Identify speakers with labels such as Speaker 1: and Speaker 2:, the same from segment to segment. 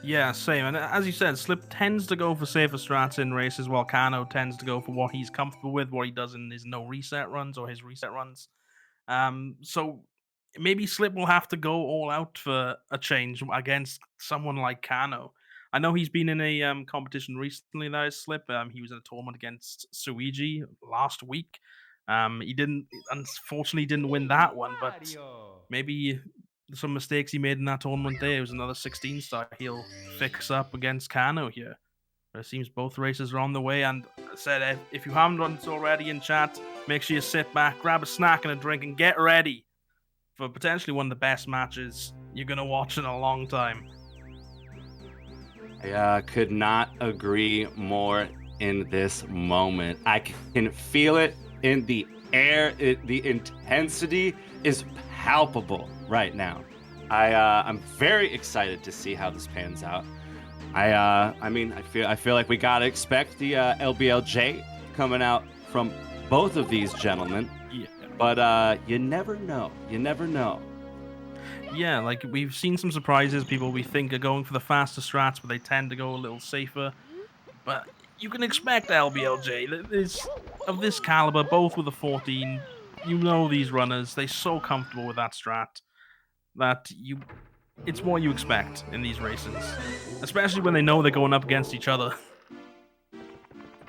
Speaker 1: Yeah, same. And as you said, Slip tends to go for safer strats in races, while KANNO tends to go for what he's comfortable with, what he does in his no reset runs or his reset runs. So maybe Slip will have to go all out for a change against someone like KANNO. I know he's been in a competition recently that is Slip. He was in a tournament against Suigi last week. He didn't, unfortunately, didn't win that one, but maybe some mistakes he made in that tournament there. It was another 16 star he'll fix up against KANNO here. It seems both races are on the way, and I said if you haven't done so already in chat, make sure you sit back, grab a snack and a drink, and get ready for potentially one of the best matches you're gonna watch in a long time.
Speaker 2: I could not agree more in this moment. I can feel it in the air. The intensity is palpable right now. I'm very excited to see how this pans out. I mean, I feel like we gotta expect the LBLJ coming out from both of these gentlemen.
Speaker 1: Yeah.
Speaker 2: But you never know. You never know.
Speaker 1: Yeah, like we've seen some surprises. People we think are going for the faster strats, but they tend to go a little safer. But you can expect LBLJ of this caliber, both with a 14. You know these runners; they're so comfortable with that strat that it's what you expect in these races, especially when they know they're going up against each other.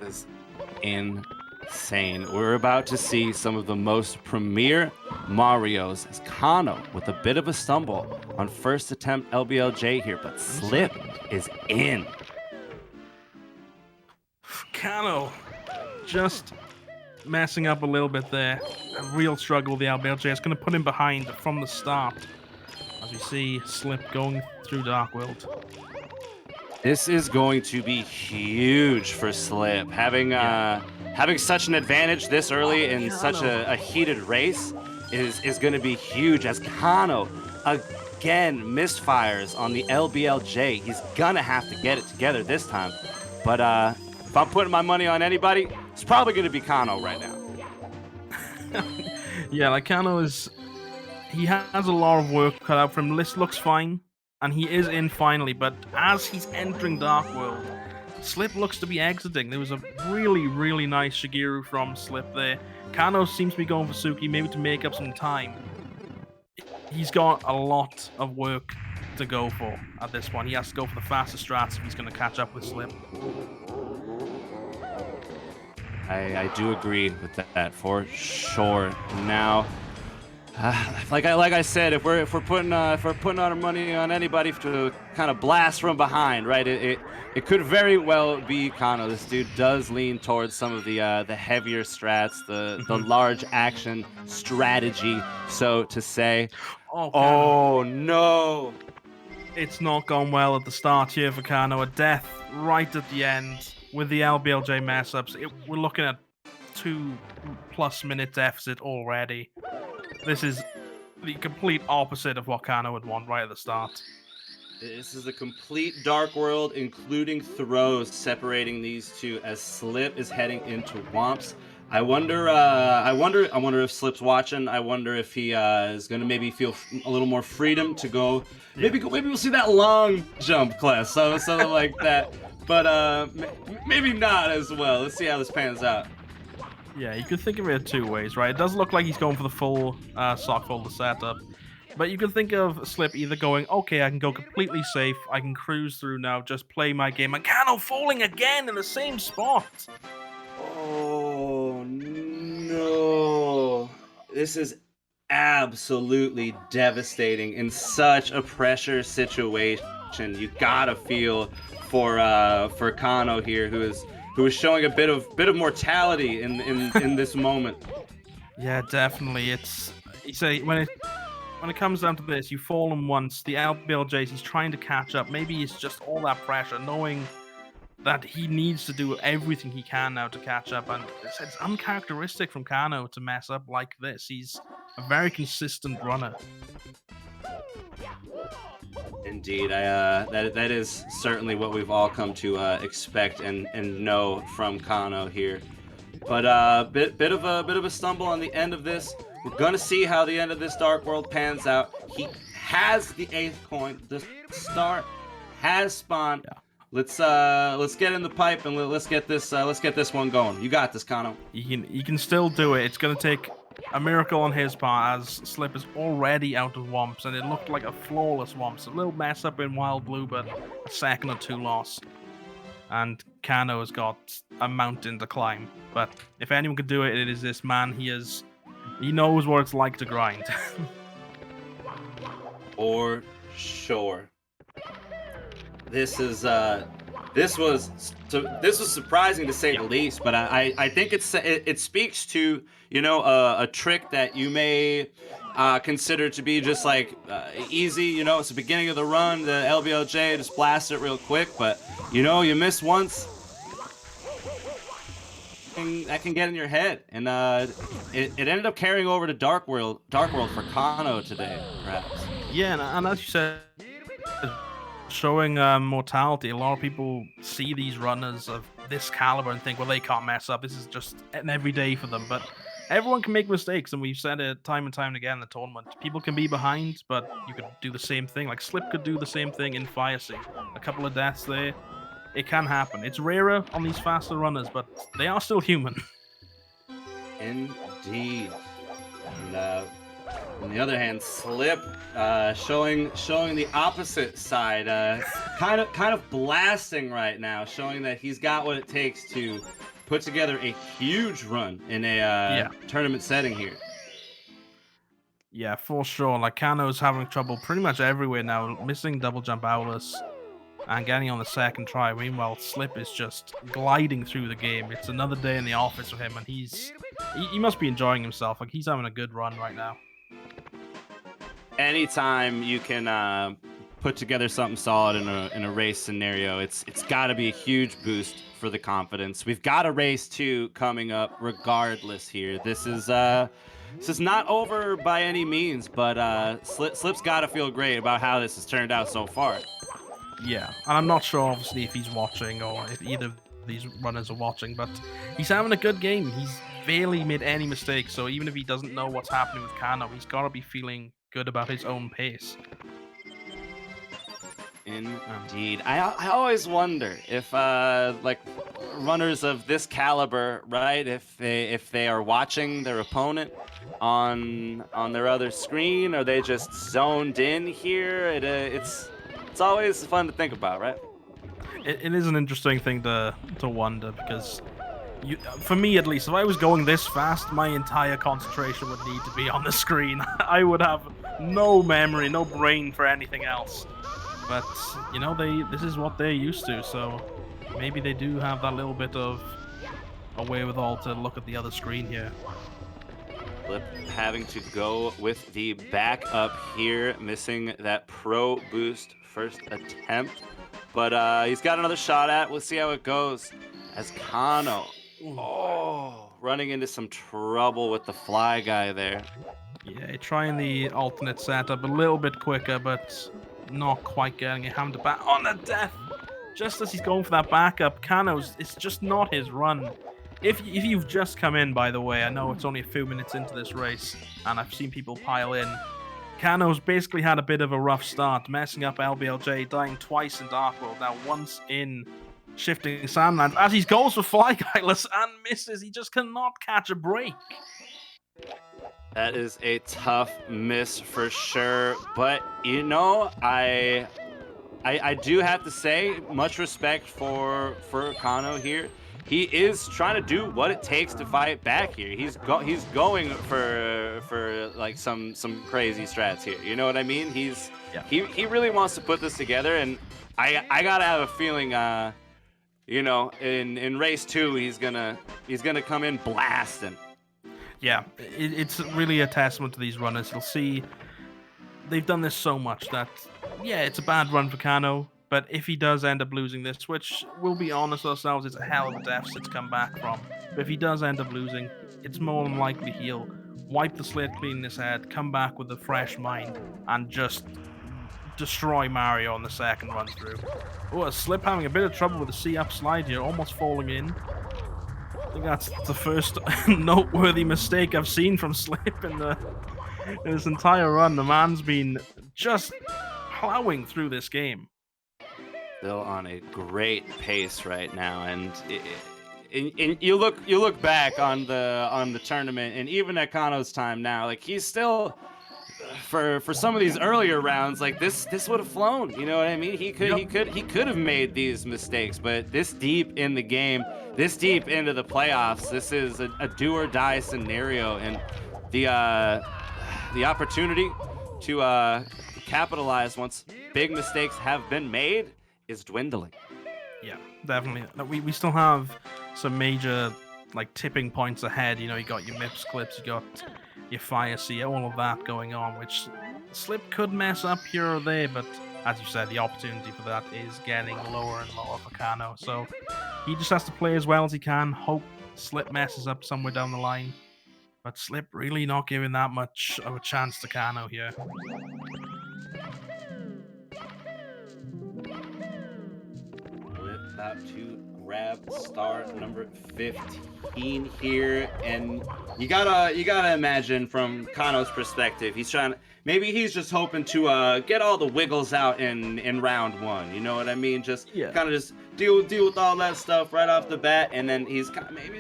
Speaker 2: Is insane. We're about to see some of the most premier Marios as KANNO with a bit of a stumble on first attempt LBLJ here, but Slip is in.
Speaker 1: KANNO just messing up a little bit there. A real struggle with the LBLJ. It's going to put him behind from the start. As we see Slip going through Dark World.
Speaker 2: This is going to be huge for Slip. Having such an advantage this early in such a heated race is going to be huge as KANNO again misfires on the LBLJ. He's going to have to get it together this time. But if I'm putting my money on anybody, it's probably going to be KANNO right now.
Speaker 1: Yeah, like KANNO he has a lot of work cut out for him. List looks fine, and he is in finally, but as he's entering Dark World, Slip looks to be exiting. There was a really, really nice Shigeru from Slip there. KANNO seems to be going for Suki, maybe to make up some time. He's got a lot of work to go for at this point. He has to go for the fastest strats if he's going to catch up with Slip.
Speaker 2: I do agree with that for sure. Now, like I said, if we're putting our money on anybody to kind of blast from behind, right? It could very well be KANNO. This dude does lean towards some of the heavier strats, the large action strategy, so to say. Oh no!
Speaker 1: It's not gone well at the start here for KANNO. A death right at the end with the LBLJ mess ups. We're looking at 2+ minute deficit already. This is the complete opposite of what KANNO would want right at the start.
Speaker 2: This is a complete Dark World, including throws separating these two as Slip is heading into Womps. I wonder if Slip's watching. I wonder if he is going to maybe feel a little more freedom to go. Maybe we'll see that long jump class, something like that. But maybe not as well. Let's see how this pans out.
Speaker 1: Yeah, you could think of it two ways, right? It does look like he's going for the full sock folder setup. But you can think of Slip either going, okay, I can go completely safe, I can cruise through now, just play my game, and KANNO falling again in the same spot.
Speaker 2: Oh no. This is absolutely devastating in such a pressure situation. You gotta feel for KANNO here, who is showing a bit of mortality in this moment.
Speaker 1: Yeah, definitely. You say when it comes down to this, you've fallen once. The LBLJs, he's trying to catch up. Maybe it's just all that pressure, knowing that he needs to do everything he can now to catch up. And it's uncharacteristic from KANNO to mess up like this. He's a very consistent runner.
Speaker 2: Indeed, that is certainly what we've all come to expect and know from KANNO here. But bit of a stumble on the end of this. We're gonna see how the end of this Dark World pans out. He has the 8th coin. The start has spawned.
Speaker 1: Yeah.
Speaker 2: Let's get in the pipe and let's get this one going. You got this, Kano.
Speaker 1: He can still do it. It's going to take a miracle on his part, as Slip is already out of Womps, and it looked like a flawless Womps. A little mess up in Wild Blue, but a second or two loss. And KANNO has got a mountain to climb. But if anyone could do it, it is this man. He knows what it's like to grind.
Speaker 2: For sure. This was surprising to say the least, but I think it speaks to, you know, a trick that you may consider to be just like easy. You know, it's the beginning of the run, the LBLJ, just blast it real quick, but you know, you miss once, and that can get in your head, and it ended up carrying over to Dark World for KANNO today, perhaps.
Speaker 1: Yeah, and as you said, showing mortality. A lot of people see these runners of this caliber and think, well, they can't mess up. This is just an everyday for them. But everyone can make mistakes, and we've said it time and time again in the tournament. People can be behind, but you could do the same thing. Like Slip could do the same thing in Fire Sea. A couple of deaths there. It can happen. It's rarer on these faster runners, but they are still human.
Speaker 2: Indeed. And on the other hand, Slip showing the opposite side, kind of blasting right now, showing that he's got what it takes to put together a huge run in a tournament setting here.
Speaker 1: Yeah, for sure. Like KANNO's having trouble pretty much everywhere now, missing double jump owlers and getting on the second try. Meanwhile, Slip is just gliding through the game. It's another day in the office for him, and he must be enjoying himself. Like he's having a good run right now.
Speaker 2: Anytime you can put together something solid in a race scenario, it's got to be a huge boost for the confidence. We've got a race 2 coming up regardless here. This is not over by any means, but Slip's got to feel great about how this has turned out so far.
Speaker 1: Yeah, and I'm not sure obviously if he's watching or if either of these runners are watching, but he's having a good game. He's barely made any mistakes, so even if he doesn't know what's happening with KANNO, he's got to be feeling good about his own pace.
Speaker 2: Indeed. I always wonder if like runners of this caliber, right, if they are watching their opponent on their other screen, or they just zoned in here. It's always fun to think about, right?
Speaker 1: It is an interesting thing to wonder, because for me at least, if I was going this fast, my entire concentration would need to be on the screen. I would have no memory, no brain for anything else. But you know, this is what they're used to, so maybe they do have that little bit of a wherewithal to look at the other screen here.
Speaker 2: Flip having to go with the backup here, missing that pro boost first attempt, but he's got another shot at. We'll see how it goes as KANNO. Oh, running into some trouble with the fly guy there.
Speaker 1: Yeah, trying the alternate setup a little bit quicker, but not quite getting it. Having to back on the death just as he's going for that backup. KANNO's, it's just not his run. If you've just come in, by the way, I know it's only a few minutes into this race, and I've seen people pile in. KANNO's basically had a bit of a rough start, messing up LBLJ, dying twice in Dark World, now once in Shifting Sandlands, as he goes for Fly Guyless and misses. He just cannot catch a break.
Speaker 2: That is a tough miss for sure, but you know, I do have to say, much respect for KANNO here. He is trying to do what it takes to fight back here. He's going for like some crazy strats here. You know what I mean? He really wants to put this together, and I gotta have a feeling, you know, in race 2 he's gonna come in blasting.
Speaker 1: Yeah, it's really a testament to these runners. You'll see they've done this so much that, yeah, it's a bad run for KANNO, but if he does end up losing this, which we'll be honest ourselves, it's a hell of a deficit to come back from, but if he does end up losing, it's more than likely he'll wipe the slate clean in his head, come back with a fresh mind, and just destroy Mario on the second run through. Oh, a Slip having a bit of trouble with the C-up slide here, almost falling in. I think that's the first noteworthy mistake I've seen from Slip in this entire run. The man's been just plowing through this game.
Speaker 2: still on a great pace right now, and you look back on the tournament, and even at KANNO's time now, like he's still for some of these earlier rounds, like this would have flown. You know what I mean?
Speaker 1: Yep.
Speaker 2: He could have made these mistakes, but this deep in the game, this deep into the playoffs, this is a do or die scenario, and the opportunity to capitalize once big mistakes have been made is dwindling.
Speaker 1: Yeah, definitely. We still have some major like tipping points ahead. You know, you got your MIPS clips, you got your Fire Sea, all of that going on, which Slip could mess up here or there, but as you said, the opportunity for that is getting lower and lower for KANNO. So he just has to play as well as he can, hope Slip messes up somewhere down the line. But Slip really not giving that much of a chance to KANNO here.
Speaker 2: About to grab star number 15 here, and you gotta imagine from KANNO's perspective, maybe he's just hoping to get all the wiggles out in round one. You know what I mean? Just kind of just deal with all that stuff right off the bat, and then he's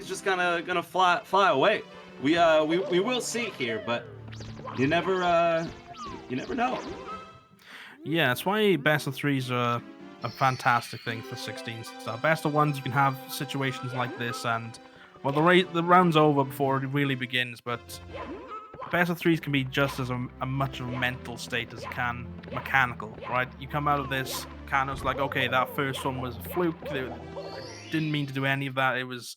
Speaker 2: just kind of gonna fly away. We will see here, but you never know.
Speaker 1: Yeah, that's why best of threes are a fantastic thing for 16 star. Best of ones, you can have situations like this, and well, the round's over before it really begins. But best of threes can be just as a much of a mental state as it can mechanical, right? You come out of this, KANNO's like, okay, that first one was a fluke. They didn't mean to do any of that. It was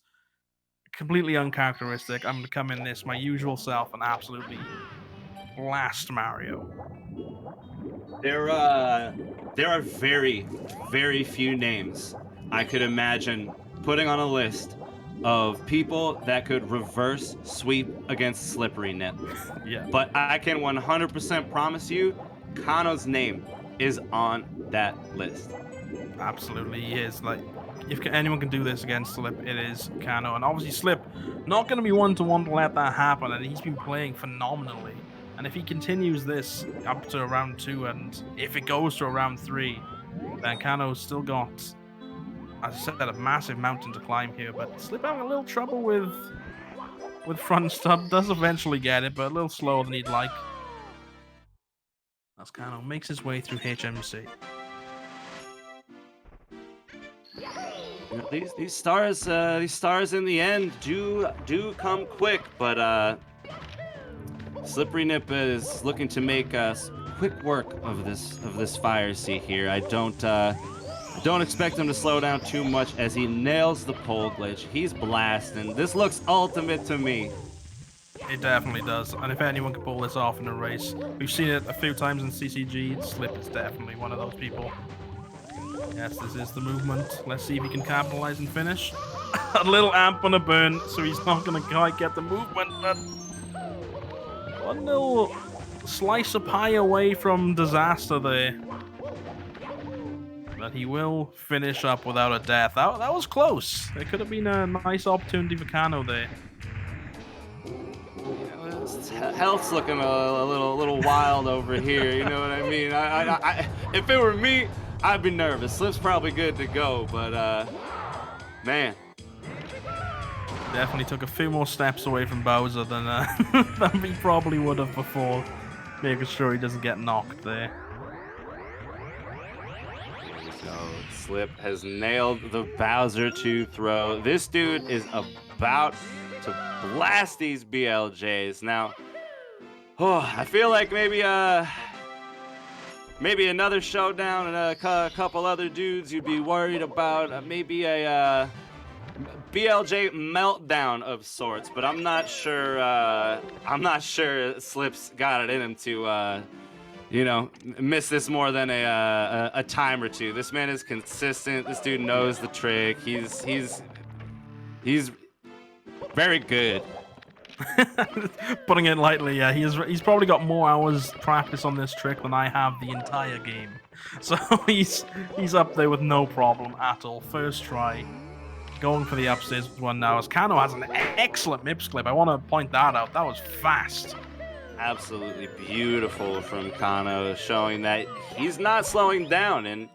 Speaker 1: completely uncharacteristic. I'm gonna come in this my usual self and absolutely blast Mario.
Speaker 2: There are very, very few names I could imagine putting on a list of people that could reverse sweep against slipperynip.
Speaker 1: Yeah.
Speaker 2: But I can 100% promise you, KANNO's name is on that list.
Speaker 1: Absolutely, he is. Like, if anyone can do this against Slip, it is KANNO. And obviously, Slip not going to be one to let that happen, and he's been playing phenomenally. And if he continues this up to round 2, and if it goes to round 3, then KANNO's still got, as I said, a massive mountain to climb here. But Slip having a little trouble with front stub, does eventually get it, but a little slower than he'd like. As KANNO makes his way through HMC.
Speaker 2: You know, these stars in the end do come quick, but slipperynip is looking to make quick work of this Fire Sea here. I don't expect him to slow down too much as he nails the pole glitch. He's blasting. This looks ultimate to me.
Speaker 1: It definitely does, and if anyone can pull this off in a race, we've seen it a few times in CCG. Slip is definitely one of those people. Yes, this is the movement. Let's see if he can capitalize and finish. A little amp on a burn, so he's not going to quite get the movement, but one little slice of pie away from disaster there. But he will finish up without a death. That was close. It could have been a nice opportunity for KANNO there.
Speaker 2: Health's looking a little wild over here. You know what I mean? I if it were me, I'd be nervous. Slip's probably good to go, but man,
Speaker 1: definitely took a few more steps away from Bowser than than he probably would have before, making sure he doesn't get knocked there.
Speaker 2: So Slip has nailed the Bowser 2 throw. This dude is about to blast these BLJs. Now, I feel like maybe another showdown and a couple other dudes you'd be worried about. Maybe a BLJ meltdown of sorts, but I'm not sure. Slip's got it in him to, miss this more than a time or two. This man is consistent. This dude knows the trick. He's very good.
Speaker 1: Putting it lightly, yeah, he's probably got more hours practice on this trick than I have the entire game. So he's up there with no problem at all. First try, going for the upstairs one now, as KANNO has an excellent MIPS clip. I want to point that out. That was fast.
Speaker 2: Absolutely beautiful from KANNO, showing that he's not slowing down. And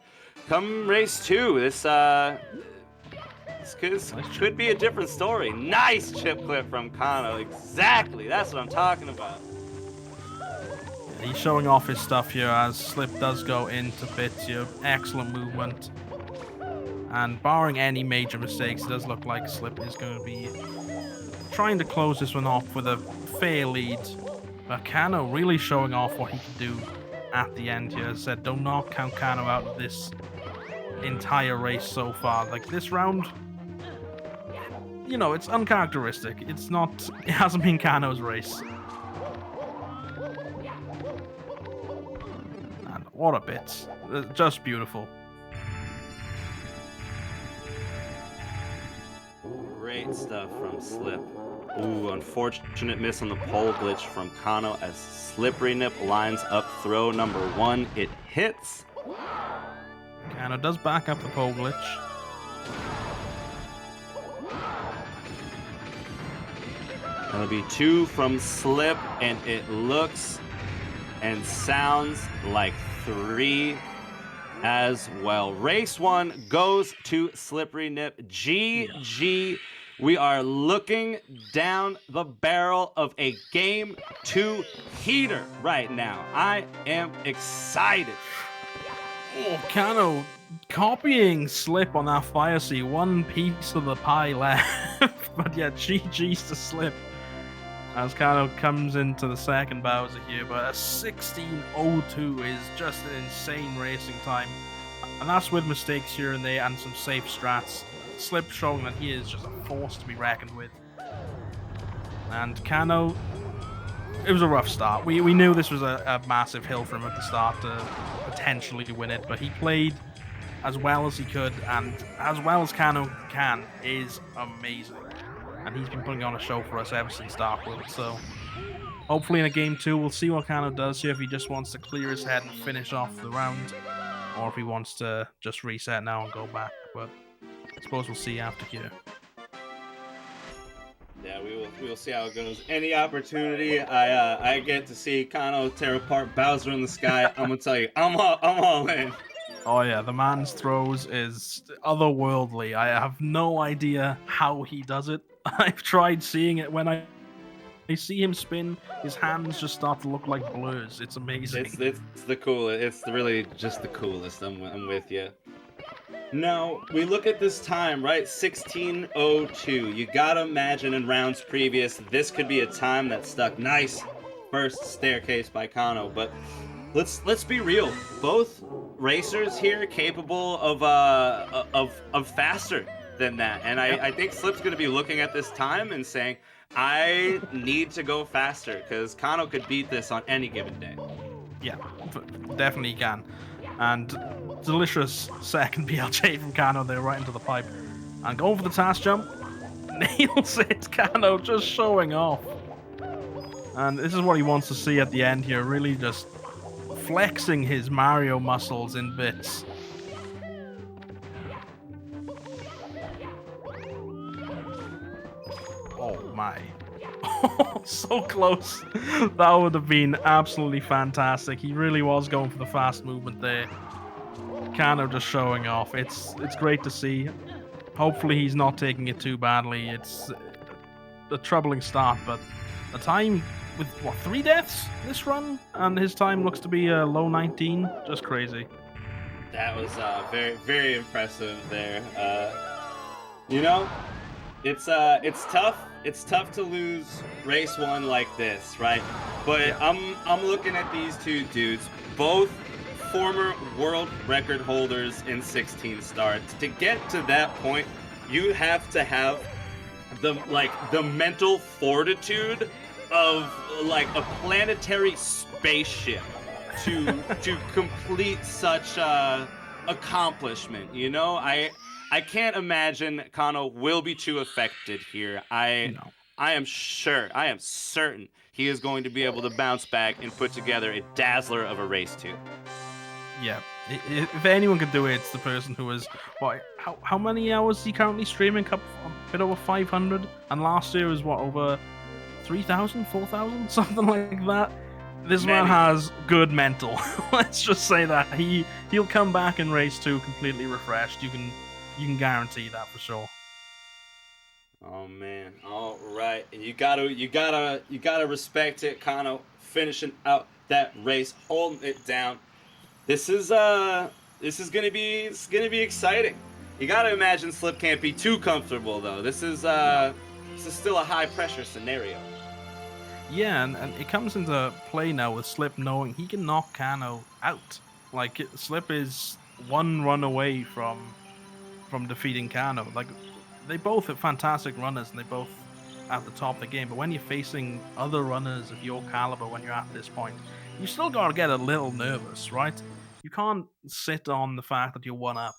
Speaker 2: come race 2, this
Speaker 1: Nice
Speaker 2: could
Speaker 1: chip.
Speaker 2: be a different story. Nice chip clip from KANNO. Exactly. That's what I'm talking about.
Speaker 1: Yeah, he's showing off his stuff here as Slip does go into pits here. Excellent movement. And barring any major mistakes, it does look like Slip is going to be trying to close this one off with a fair lead. But KANNO really showing off what he can do at the end here. As I said, do not count KANNO out of this entire race so far. Like, this round, you know, it's uncharacteristic. It hasn't been KANNO's race. And what a bit. Just beautiful.
Speaker 2: Great stuff from Slip. Ooh, unfortunate miss on the pole glitch from KANNO as slipperynip lines up throw number 1. It hits.
Speaker 1: KANNO does back up the pole glitch.
Speaker 2: That'll be 2 from Slip, and it looks and sounds like 3 as well. Race 1 goes to slipperynip. GG. We are looking down the barrel of a Game 2 heater right now. I am excited.
Speaker 1: Oh, KANNO copying Slip on that fire sea. One piece of the pie left. But yeah, GG's to Slip. As KANNO comes into the second Bowser here, but a 16:02 is just an insane racing time. And that's with mistakes here and there and some safe strats. Slip showing that he is just a force to be reckoned with. And KANNO, it was a rough start. We knew this was a massive hill for him at the start to potentially win it, but he played as well as he could, and as well as KANNO can, is amazing. And he's been putting on a show for us ever since Dark World, so hopefully in a Game 2 we'll see what KANNO does here, if he just wants to clear his head and finish off the round, or if he wants to just reset now and go back, but I suppose we'll see after here.
Speaker 2: Yeah, we will see how it goes. Any opportunity I get to see KANNO tear apart Bowser in the sky, I'm gonna tell you, I'm all in.
Speaker 1: Oh yeah, the man's throws is otherworldly. I have no idea how he does it. I've tried seeing it. When I see him spin, his hands just start to look like blurs. It's amazing.
Speaker 2: It's the coolest. It's really just the coolest. I'm with you. Now, we look at this time, right? 16:02. You gotta imagine in rounds previous, this could be a time that stuck. Nice first staircase by KANNO, but let's be real. Both racers here capable of faster than that, and I think Slip's gonna be looking at this time and saying, I need to go faster because KANNO could beat this on any given day.
Speaker 1: Yeah, definitely can. And delicious second BLJ from KANNO there, right into the pipe. And going for the task jump. Nails it, KANNO just showing off. And this is what he wants to see at the end here, really just flexing his Mario muscles in bits. Oh my. So close. That would have been absolutely fantastic. He really was going for the fast movement there. KANNO just showing off. It's great to see. Hopefully he's not taking it too badly. It's a troubling start, but a time with, what, 3 deaths this run? And his time looks to be a low 19. Just crazy.
Speaker 2: That was very, very impressive there. You know, it's tough. It's tough to lose race 1 like this, right? But yeah. I'm looking at these two dudes, both former world record holders in 16 starts. To get to that point, you have to have the mental fortitude of like a planetary spaceship to complete such accomplishment. You know, I can't imagine KANNO will be too affected here. I am certain he is going to be able to bounce back and put together a dazzler of a race 2.
Speaker 1: Yeah, if anyone could do it, it's the person who is, what, how many hours is he currently streaming? A bit over 500? And last year was, what, over 3,000, 4,000? Something like that. This man
Speaker 2: Many.
Speaker 1: has good mental. Let's just say that he'll come back in race 2 completely refreshed. You can guarantee that for sure.
Speaker 2: Oh man. All right. And you gotta respect it, Kano, finishing out that race, holding it down. This is this is gonna be exciting. You gotta imagine Slip can't be too comfortable though.
Speaker 1: No.
Speaker 2: This is still a high pressure scenario.
Speaker 1: Yeah, and it comes into play now with Slip knowing he can knock KANNO out. Like Slip is one run away from defeating KANNO. Like they both are fantastic runners and they both at the top of the game. But when you're facing other runners of your caliber when you're at this point, you still gotta get a little nervous, right? You can't sit on the fact that you're one up.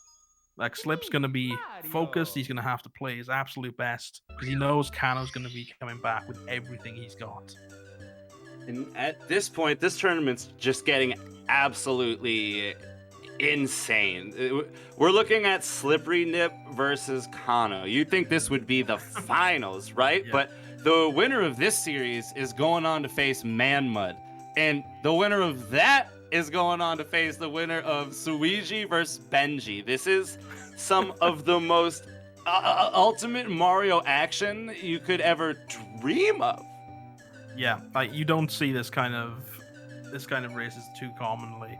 Speaker 1: Like Slip's gonna be focused. He's gonna have to play his absolute best because he knows KANNO's gonna be coming back with everything he's got.
Speaker 2: And at this point, this tournament's just getting absolutely insane. We're looking at slipperynip versus KANNO. You'd think this would be the finals, right?
Speaker 1: Yeah.
Speaker 2: But the winner of this series is going on to face Man-Mud. And the winner of that is going on to face the winner of Suiji versus Benji. This is some of the most ultimate Mario action you could ever dream of.
Speaker 1: Yeah, like you don't see this kind of races too commonly.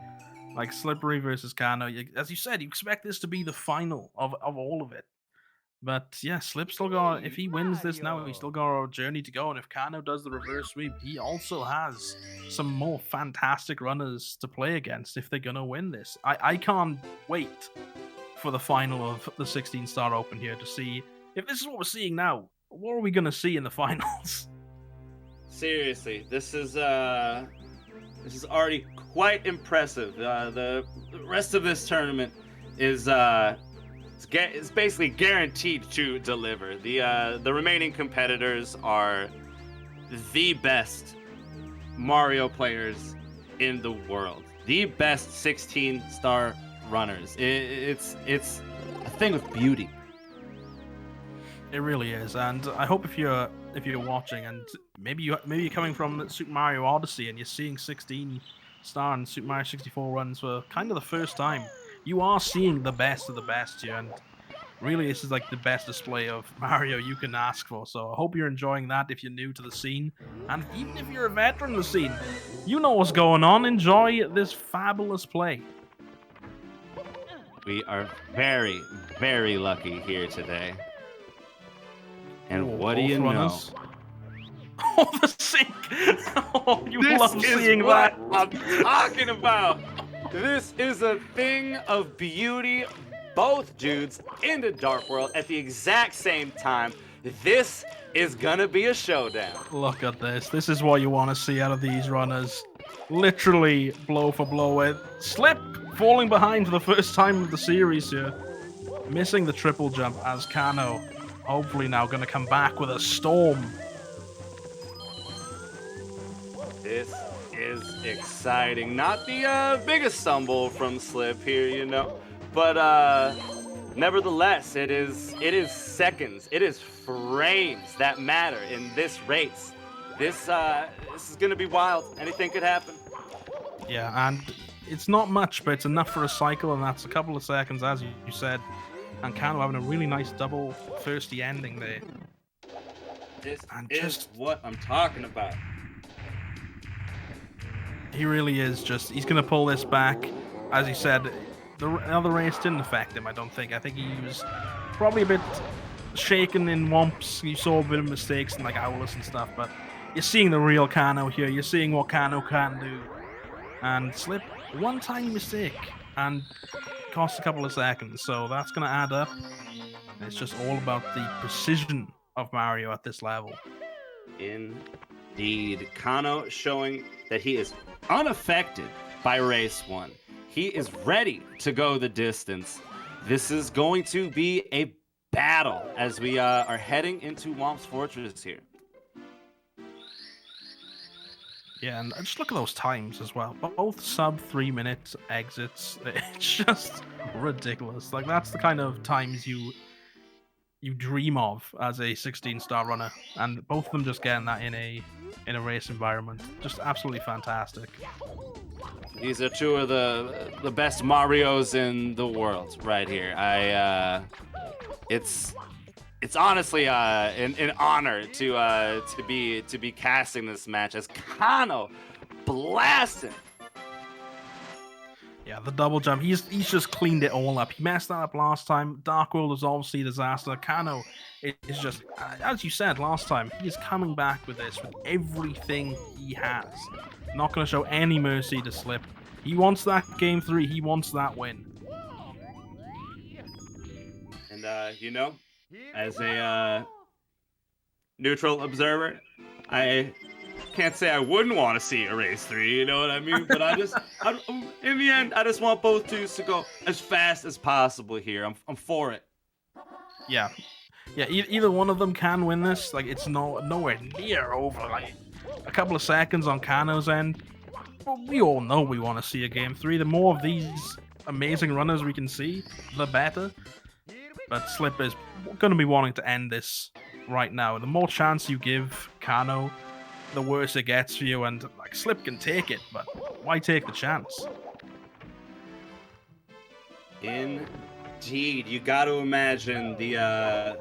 Speaker 1: Like Slippery versus KANNO, as you said, you expect this to be the final of all of it. But yeah, Slip still got. If he wins this now, he's still got a journey to go. And if KANNO does the reverse sweep, he also has some more fantastic runners to play against if they're gonna win this. I can't wait for the final of the 16 Star Open here to see if this is what we're seeing now. What are we gonna see in the finals?
Speaker 2: Seriously, this is already quite impressive. The rest of this tournament is is basically guaranteed to deliver. The remaining competitors are the best Mario players in the world, the best 16-star runners. It's a thing of beauty.
Speaker 1: It really is, and I hope if you're watching, and maybe you're coming from Super Mario Odyssey and you're seeing 16 star and Super Mario 64 runs for kind of the first time, you are seeing the best of the best here, and really this is like the best display of Mario you can ask for. So I hope you're enjoying that if you're new to the scene, and even if you're a veteran of the scene, you know what's going on. Enjoy this fabulous play.
Speaker 2: We are very, very lucky here today. And
Speaker 1: Oh,
Speaker 2: what do
Speaker 1: both
Speaker 2: you
Speaker 1: runners.
Speaker 2: know?
Speaker 1: Oh, the sync! Oh, you
Speaker 2: This
Speaker 1: love
Speaker 2: is
Speaker 1: seeing
Speaker 2: what
Speaker 1: that.
Speaker 2: I'm talking about. This is a thing of beauty. Both dudes in the Dark World at the exact same time. This is gonna be a showdown.
Speaker 1: Look at this. This is what you want to see out of these runners. Literally blow for blow with Slip falling behind for the first time of the series here. Missing the triple jump as KANNO hopefully now going to come back with a storm.
Speaker 2: This is exciting. Not the biggest stumble from Slip here, you know, but nevertheless, it is seconds, it is frames that matter in this race. This is gonna be wild. Anything could happen.
Speaker 1: Yeah, and it's not much, but it's enough for a cycle, and that's a couple of seconds, as you said. And KANNO having a really nice double thirsty ending there.
Speaker 2: This
Speaker 1: And
Speaker 2: is
Speaker 1: just
Speaker 2: what I'm talking about.
Speaker 1: he really is he's going to pull this back. As you said, the other race didn't affect him, I don't think. I think he was probably a bit shaken in Womps. You saw a bit of mistakes in like Owlus and stuff, but you're seeing the real KANNO here. You're seeing what KANNO can do. And Slip, one tiny mistake, and cost a couple of seconds, so that's going to add up. It's just all about the precision of Mario at this level.
Speaker 2: Indeed. KANNO showing that he is unaffected by race 1. He is ready to go the distance. This is going to be a battle as we are heading into Womp's Fortress here.
Speaker 1: Yeah, and just look at those times as well. Both sub 3-minute exits. It's just ridiculous. Like, that's the kind of times you you dream of as a 16-star runner, and both of them just getting that in a race environment, just absolutely fantastic.
Speaker 2: These are two of the best Marios in the world right here. It's honestly an honor to be casting this match as KANNO blasting.
Speaker 1: Yeah, the double jump. He's just cleaned it all up. He messed that up last time. Dark World was obviously a disaster. KANNO is just, as you said last time, he is coming back with this with everything he has. Not going to show any mercy to Slip. He wants that game 3. He wants that win.
Speaker 2: And you know, as a neutral observer, I can't say I wouldn't want to see a race 3, you know what I mean? But in the end, I just want both teams to go as fast as possible here. I'm for it.
Speaker 1: Yeah. Yeah, either one of them can win this. Like, it's nowhere near over. Like, a couple of seconds on KANNO's end. Well, we all know we want to see a game 3. The more of these amazing runners we can see, the better. But Slip is going to be wanting to end this right now. The more chance you give KANNO, the worse it gets for you. And like, Slip can take it, but why take the chance?
Speaker 2: Indeed, you got to imagine the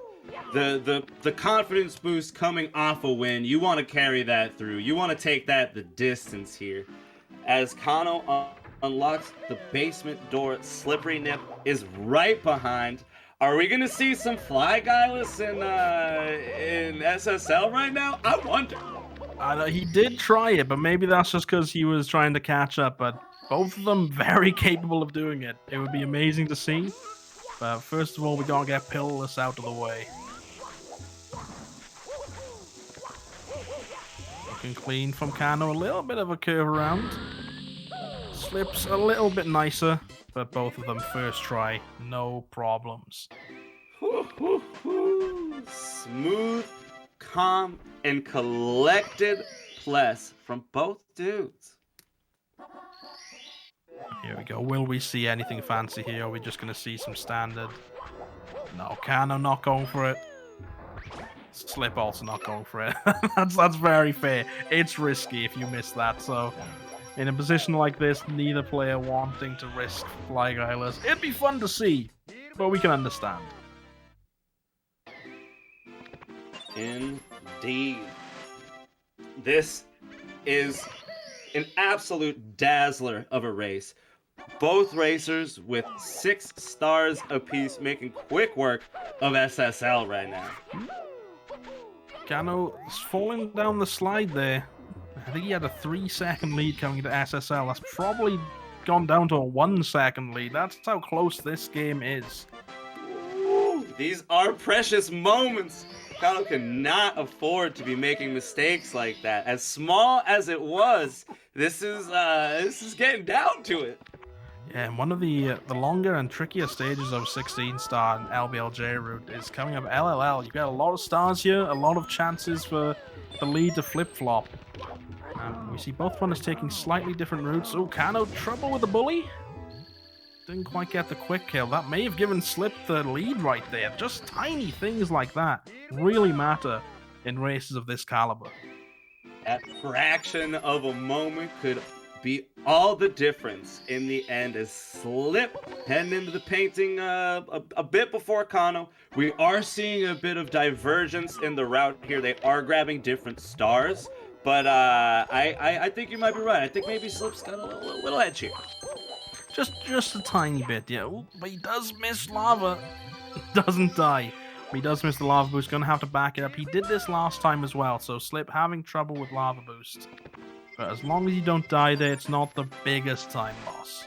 Speaker 2: confidence boost coming off a win. You want to carry that through. You want to take that the distance here. As KANNO unlocks the basement door, slipperynip is right behind. Are we gonna see some Fly Guyless in SSL right now? I wonder.
Speaker 1: He did try it, but maybe that's just because he was trying to catch up. But both of them very capable of doing it. It would be amazing to see. But first of all, we gotta get Pillless out of the way. Looking clean from KANNO. A little bit of a curve around. Slips a little bit nicer, but both of them first try, no problems.
Speaker 2: Smooth, calm, and collected plus from both dudes.
Speaker 1: Here we go. Will we see anything fancy here, or are we just going to see some standard? No, KANNO not going for it. Slip also not going for it. that's very fair. It's risky if you miss that, so in a position like this, neither player wanting to risk Fly Guyless. It'd be fun to see, but we can understand.
Speaker 2: Indeed. This is an absolute dazzler of a race. Both racers with 6 stars apiece, making quick work of SSL right now.
Speaker 1: KANNO is falling down the slide there. I think he had a 3-second lead coming into SSL. That's probably gone down to a 1-second lead. That's how close this game is.
Speaker 2: Ooh, these are precious moments. KANNO cannot afford to be making mistakes like that. As small as it was, this is getting down to it.
Speaker 1: Yeah, and one of the longer and trickier stages of 16-star and LBLJ route is coming up LLL. You've got a lot of stars here, a lot of chances for the lead to flip-flop. We see both runners taking slightly different routes. Oh, KANNO, trouble with the bully. Didn't quite get the quick kill. That may have given Slip the lead right there. Just tiny things like that really matter in races of this caliber.
Speaker 2: That fraction of a moment could be all the difference in the end as Slip heading into the painting a bit before KANNO. We are seeing a bit of divergence in the route here. They are grabbing different stars, but I think you might be right. I think maybe Slip's got a little edge here.
Speaker 1: Just a tiny bit, yeah. Ooh, but he does miss lava. Doesn't die. But he does miss the lava boost. Gonna have to back it up. He did this last time as well, so Slip having trouble with lava boost. But as long as you don't die there, it's not the biggest time loss.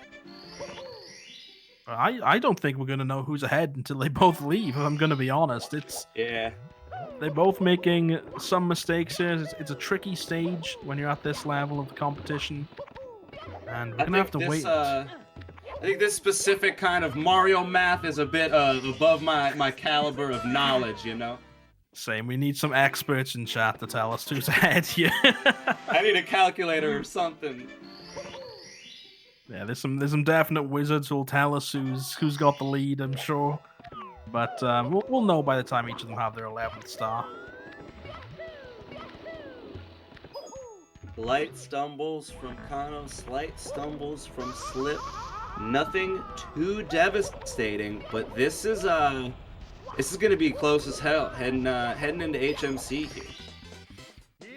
Speaker 1: But I don't think we're gonna know who's ahead until they both leave, if I'm gonna be honest.
Speaker 2: Yeah.
Speaker 1: They're both making some mistakes here. It's a tricky stage when you're at this level of the competition. And we're gonna have to wait.
Speaker 2: I think this specific kind of Mario math is a bit above my caliber of knowledge, you know?
Speaker 1: Same. We need some experts in chat to tell us who's ahead here.
Speaker 2: I need a calculator or something.
Speaker 1: Yeah, there's some definite wizards who'll tell us who's got the lead, I'm sure. But we'll know by the time each of them have their 11th star.
Speaker 2: Slight stumbles from KANNO, slight stumbles from Slip. Nothing too devastating, but this is gonna be close as hell heading into HMC here.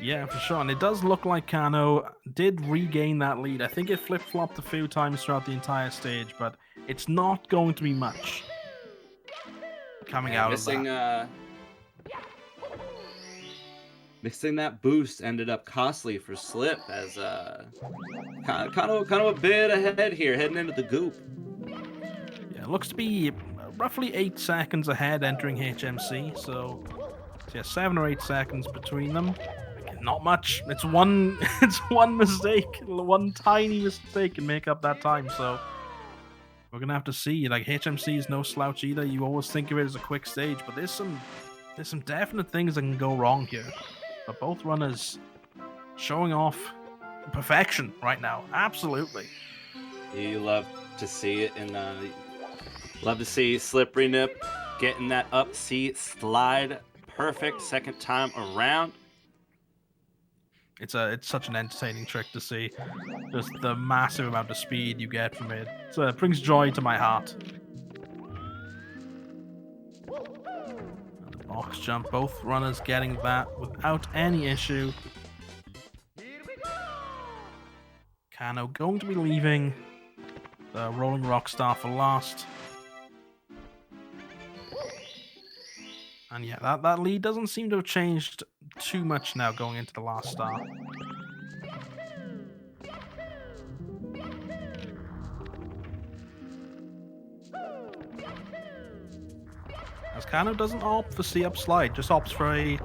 Speaker 1: Yeah, for sure. And it does look like KANNO did regain that lead. I think it flip-flopped a few times throughout the entire stage, but it's not going to be much coming out of that.
Speaker 2: Missing that boost ended up costly for Slip as kind of a bit ahead here, heading into the goop.
Speaker 1: Yeah, it looks to be roughly 8 seconds ahead entering HMC, so yeah, 7 or 8 seconds between them. Not much. It's one it's one mistake. One tiny mistake can make up that time, so we're gonna have to see. Like, HMC is no slouch either. You always think of it as a quick stage, but there's some definite things that can go wrong here. But both runners showing off perfection right now. Absolutely.
Speaker 2: You love to see it, and love to see slipperynip getting that up C slide perfect second time around.
Speaker 1: It's such an entertaining trick to see. Just the massive amount of speed you get from it. It brings joy to my heart. Box jump, both runners getting that without any issue. KANNO going to be leaving the Rolling Rockstar for last. And yeah, that lead doesn't seem to have changed too much now going into the last star. As KANNO doesn't opt for C-up slide, just opts for a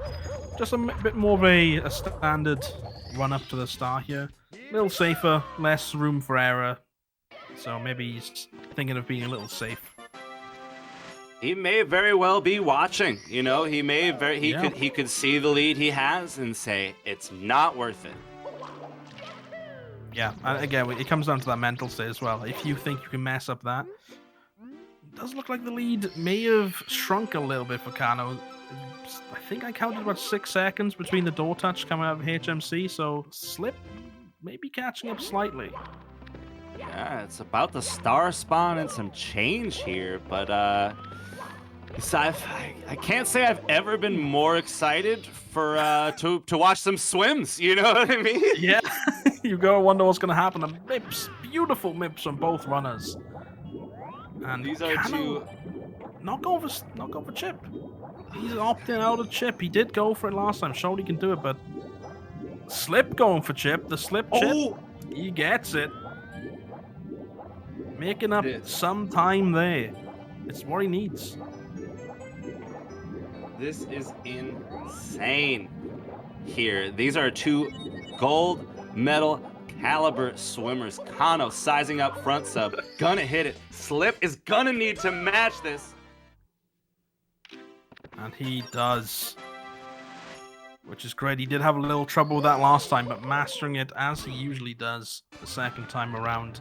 Speaker 1: bit more of a standard run up to the star here. A little safer, less room for error. So maybe he's thinking of being a little safe.
Speaker 2: He may very well be watching. You know, he could see the lead he has and say it's not worth it.
Speaker 1: Yeah, and again, it comes down to that mental state as well. If you think you can mess up that, it does look like the lead may have shrunk a little bit for KANNO. I think I counted about 6 seconds between the door touch coming out of HMC, so Slip may be catching up slightly.
Speaker 2: Yeah, it's about the star spawn and some change here, but I can't say I've ever been more excited for to watch some swims. You know what I mean?
Speaker 1: Yeah, you gotta wonder what's gonna happen. And mips, beautiful mips from both runners. And
Speaker 2: these are
Speaker 1: KANNO not going for chip. He's opting out of chip. He did go for it last time. Showed he can do it, but Slip going for chip. The Slip chip, he gets it. Making up some time there. It's what he needs.
Speaker 2: This is insane here. These are two gold medal caliber swimmers. KANNO sizing up front sub. Gonna hit it. Slip is gonna need to match this.
Speaker 1: And he does. Which is great. He did have a little trouble with that last time, but mastering it as he usually does the second time around.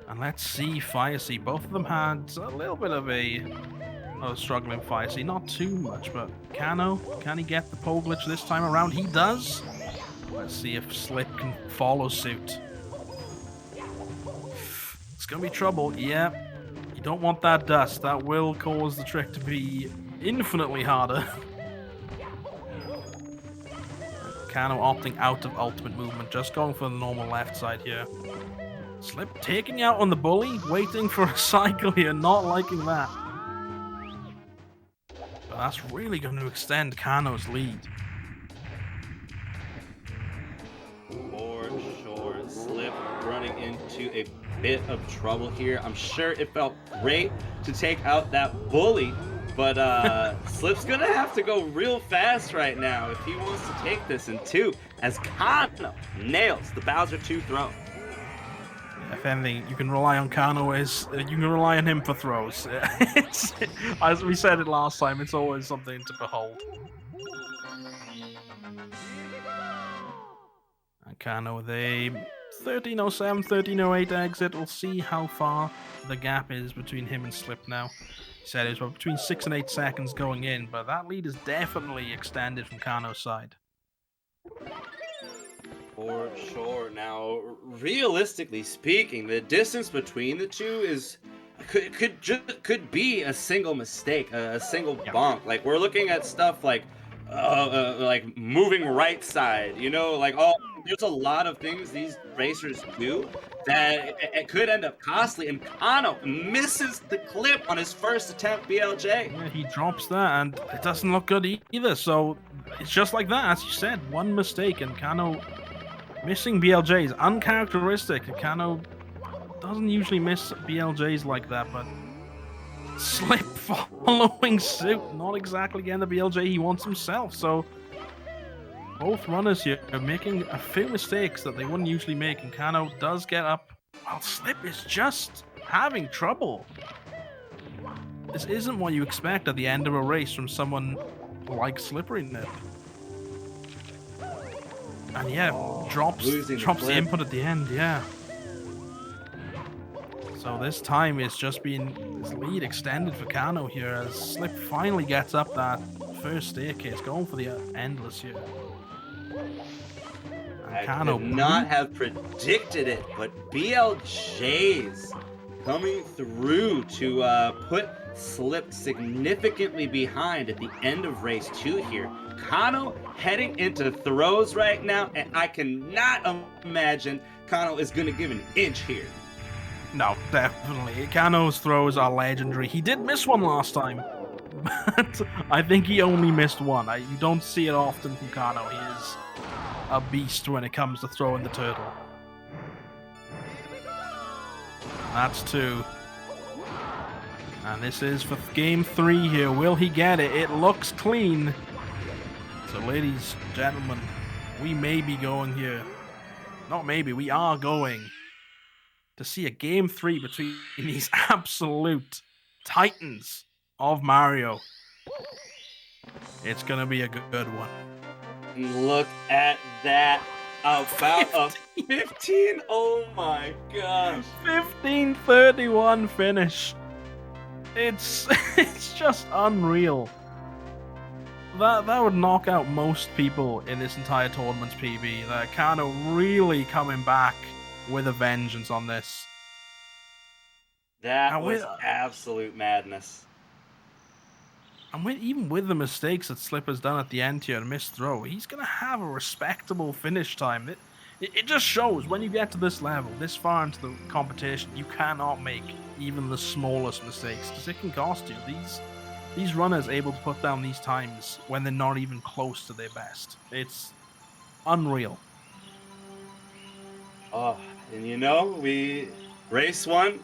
Speaker 1: And let's see Fire Sea. Both of them had a little bit of a struggling Fire Sea. Not too much, but KANNO, can he get the pole glitch this time around? He does. Let's see if Slip can follow suit. It's going to be trouble. Yeah, you don't want that dust. That will cause the trick to be infinitely harder. KANNO opting out of ultimate movement, just going for the normal left side here. Slip taking out on the bully, waiting for a cycle here, not liking that. But that's really going to extend KANNO's lead.
Speaker 2: For sure, Slip running into a bit of trouble here. I'm sure it felt great to take out that bully, but Slip's gonna have to go real fast right now if he wants to take this in two, as KANNO nails the Bowser 2 throw.
Speaker 1: If anything, you can rely on KANNO you can rely on him for throws. As we said it last time, it's always something to behold. And KANNO with a 13:07, 13:08 exit. We'll see how far the gap is between him and Slip now. He said it was between 6 and 8 seconds going in, but that lead is definitely extended from KANNO's side.
Speaker 2: For sure. Now, realistically speaking, the distance between the two is could be a single mistake, a single bonk. Like we're looking at stuff like moving right side. You know, like there's a lot of things these racers do that it could end up costly. And KANNO misses the clip on his first attempt, BLJ.
Speaker 1: Yeah, he drops that, and it doesn't look good either. So it's just like that, as you said, one mistake, and KANNO missing BLJ is uncharacteristic. KANNO doesn't usually miss BLJs like that, but Slip following suit, not exactly getting the BLJ he wants himself. So both runners here are making a few mistakes that they wouldn't usually make, and KANNO does get up while Slip is just having trouble. This isn't what you expect at the end of a race from someone like slipperynip. And yeah, drops the input at the end, yeah. So this time it's just been his lead extended for KANNO here as Slip finally gets up that first staircase, going for the endless here.
Speaker 2: I could not have predicted it, but BLJ's coming through to put Slip significantly behind at the end of race 2 here. KANNO heading into throws right now, and I cannot imagine KANNO is going to give an inch here.
Speaker 1: No, definitely. KANNO's throws are legendary. He did miss one last time, but I think he only missed one. You don't see it often from KANNO. He is a beast when it comes to throwing the turtle. That's 2. And this is for game 3 here. Will he get it? It looks clean. So ladies, gentlemen, we may be going here. Not maybe, we are going to see a game 3 between these absolute titans of Mario. It's gonna be a good one.
Speaker 2: Look at that. About a 15. Oh my gosh.
Speaker 1: 15:31 finish. It's just unreal. That would knock out most people in this entire tournament's PB. That KANNO really coming back with a vengeance on this.
Speaker 2: That was absolute madness.
Speaker 1: And even with the mistakes that Slip has done at the end here and missed throw, he's going to have a respectable finish time. It just shows when you get to this level, this far into the competition, you cannot make even the smallest mistakes because it can cost you. These runners able to put down these times when they're not even close to their best. It's unreal.
Speaker 2: Oh, and you know, race 1,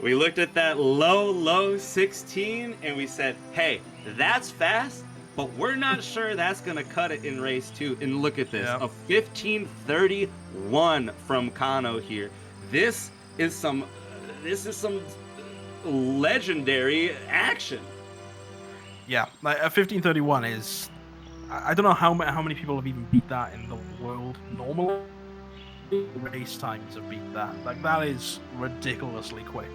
Speaker 2: we looked at that low 16 and we said, hey, that's fast, but we're not sure that's going to cut it in race 2. And look at this, a 15:31 from KANNO here. This is some legendary action.
Speaker 1: Yeah, like a 15:31 is, I don't know how many people have even beat that in the world normally. Race times have beat that. Like, that is ridiculously quick.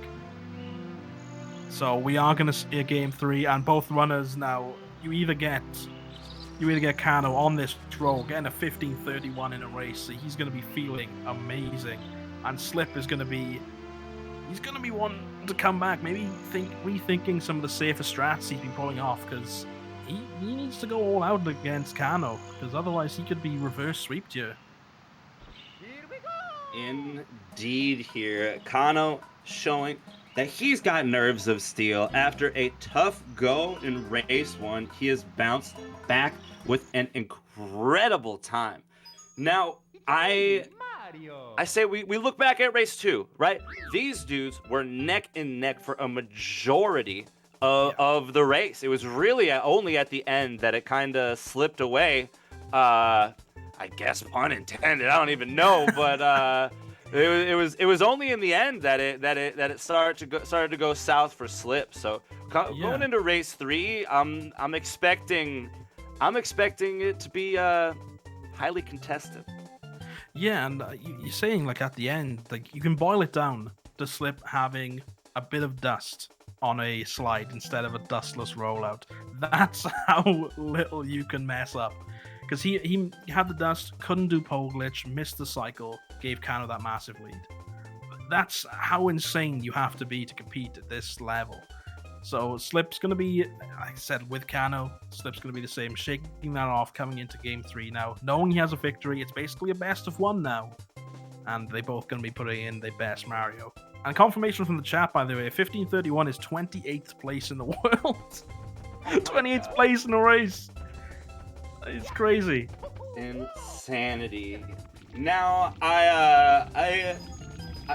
Speaker 1: So we are going to see a game 3, and both runners now, you either get KANNO on this throw, getting a 15:31 in a race, so he's going to be feeling amazing, and Slip is going to be, he's going to be wanting to come back, maybe rethinking some of the safer strats he's been pulling off, because he needs to go all out against KANNO, because otherwise he could be reverse sweeped here.
Speaker 2: Indeed here. KANNO showing that he's got nerves of steel. After a tough go in race 1, he has bounced back with an incredible time. Now, I say we look back at race 2, right? These dudes were neck and neck for a majority of the race. It was really only at the end that it kind of slipped away. I guess pun intended. I don't even know, but it was only in the end that it started to go south for Slip. So going into race 3, I'm expecting it to be highly contested.
Speaker 1: Yeah, and you're saying like at the end, like you can boil it down to Slip having a bit of dust on a slide instead of a dustless rollout. That's how little you can mess up. Because he had the dust, couldn't do pole glitch, missed the cycle, gave KANNO that massive lead. That's how insane you have to be to compete at this level. So Slip's going to be, like I said, with KANNO, Slip's going to be the same, shaking that off coming into game 3 now. Knowing he has a victory, it's basically a best of 1 now. And they both going to be putting in their best Mario. And confirmation from the chat, by the way, 1531 is 28th place in the world. 28th place in the race. It's crazy.
Speaker 2: Insanity. Now,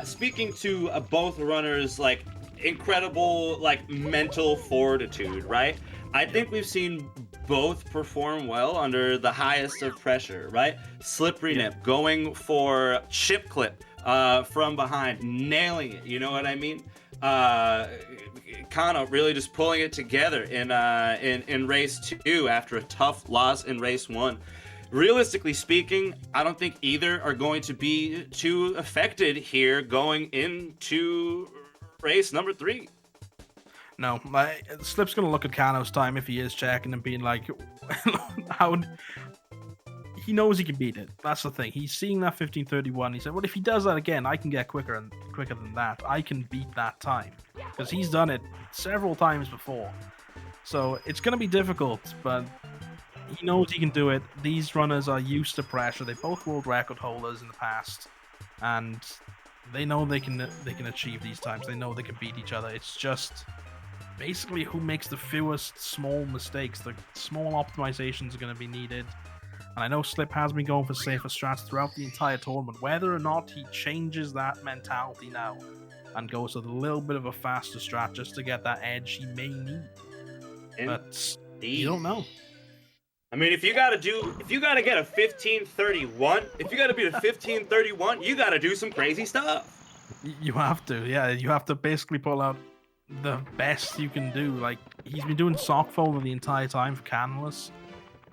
Speaker 2: speaking to both runners, like, incredible, like, mental fortitude, right? I think we've seen both perform well under the highest of pressure, right? Slipperynip going for chip clip from behind, nailing it, you know what I mean? KANNO really just pulling it together in race 2 after a tough loss in race 1. Realistically speaking, I don't think either are going to be too affected here going into race number 3.
Speaker 1: No, Slip's going to look at KANNO's time if he is checking and being like, how... He knows he can beat it. That's the thing. He's seeing that 1531. He said, well, if he does that again, I can get quicker than that. I can beat that time. Because he's done it several times before. So it's going to be difficult, but he knows he can do it. These runners are used to pressure. They're both world record holders in the past. And they know they can achieve these times. They know they can beat each other. It's just basically who makes the fewest small mistakes. The small optimizations are going to be needed. And I know Slip has been going for safer strats throughout the entire tournament. Whether or not he changes that mentality now and goes with a little bit of a faster strat just to get that edge he may need. But you don't know.
Speaker 2: I mean, if you gotta get a 1531, if you gotta beat a 1531, you gotta do some crazy stuff.
Speaker 1: You have to, yeah. You have to basically pull out the best you can do. Like, he's been doing sock folder the entire time for Canvas.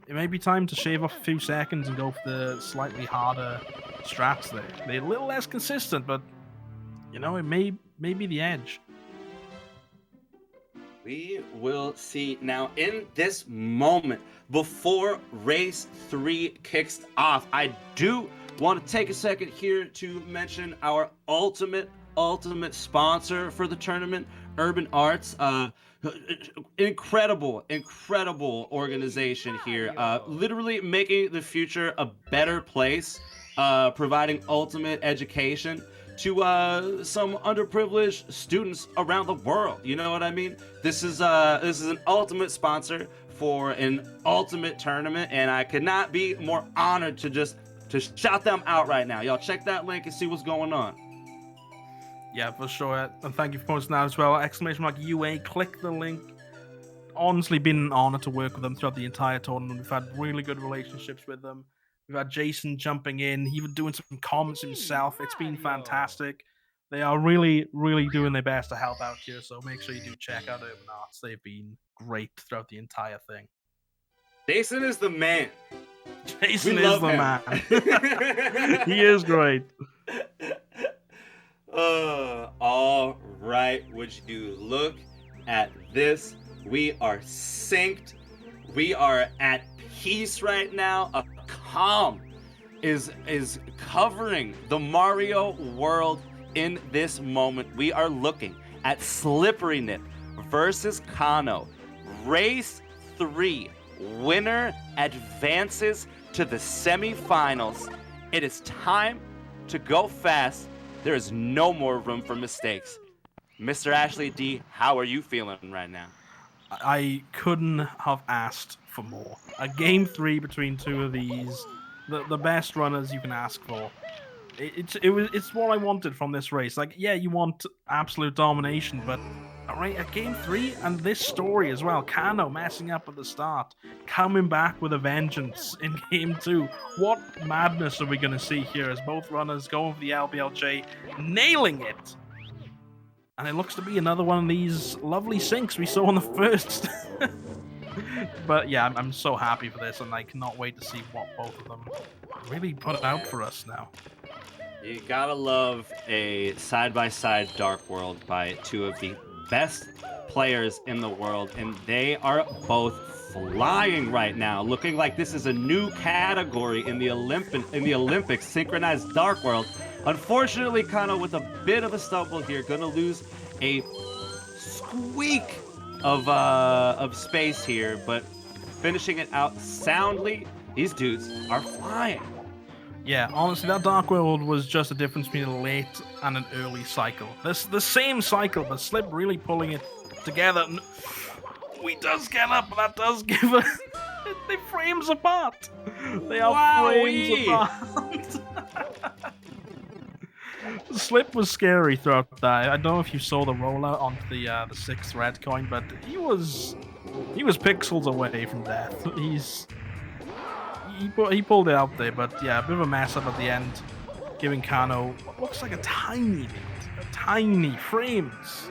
Speaker 1: It may be time to shave off a few seconds and go for the slightly harder strats there. They're a little less consistent, but, you know, it may be the edge.
Speaker 2: We will see. Now, in this moment, before race 3 kicks off, I do want to take a second here to mention our ultimate sponsor for the tournament, Urban Arts. Incredible organization here, literally making the future a better place, providing ultimate education to some underprivileged students around the world. You know what I mean? This is an ultimate sponsor for an ultimate tournament, and I could not be more honored to shout them out right now. Y'all check that link and see what's going on.
Speaker 1: Yeah, for sure. And thank you for posting that as well. Exclamation mark UA. Click the link. Honestly, been an honor to work with them throughout the entire tournament. We've had really good relationships with them. We've had Jason jumping in. He was doing some comments himself. It's been fantastic. They are really doing their best to help out here. So make sure you do check out Urban Arts. They've been great throughout the entire thing.
Speaker 2: Jason is the man.
Speaker 1: Jason is the man. He is great.
Speaker 2: All right, would you look at this? We are synced. We are at peace right now. A calm is covering the Mario world in this moment. We are looking at Slipperynip versus KANNO. Race 3. Winner advances to the semifinals. It is time to go fast. There is no more room for mistakes. Mr. Ashley D, how are you feeling right now?
Speaker 1: I couldn't have asked for more. A game 3 between two of these, the best runners you can ask for. It's what I wanted from this race. Like, yeah, you want absolute domination, but alright, a game 3 and this story as well. KANNO messing up at the start, coming back with a vengeance in game 2. What madness are we going to see here as both runners going for the LBLJ, nailing it? And it looks to be another one of these lovely syncs we saw on the first. But yeah, I'm so happy for this, and I cannot wait to see what both of them really put it out for us now.
Speaker 2: You gotta love a side-by-side Dark World by two of the best players in the world, and they are both flying right now, looking like this is a new category in the Olympics, synchronized Dark World. Unfortunately, KANNO with a bit of a stumble here, gonna lose a squeak of space here, but finishing it out soundly. These dudes are flying.
Speaker 1: Yeah, honestly, that Dark World was just a difference between a late and an early cycle. This the same cycle, but Slip really pulling it together. We does get up, but that does give us they frames apart. They are frames apart. Slip was scary throughout that. I don't know if you saw the rollout onto the sixth red coin, but he was pixels away from death. He pulled it out there, but yeah, a bit of a mess up at the end, giving KANNO what looks like a tiny lead, tiny frames.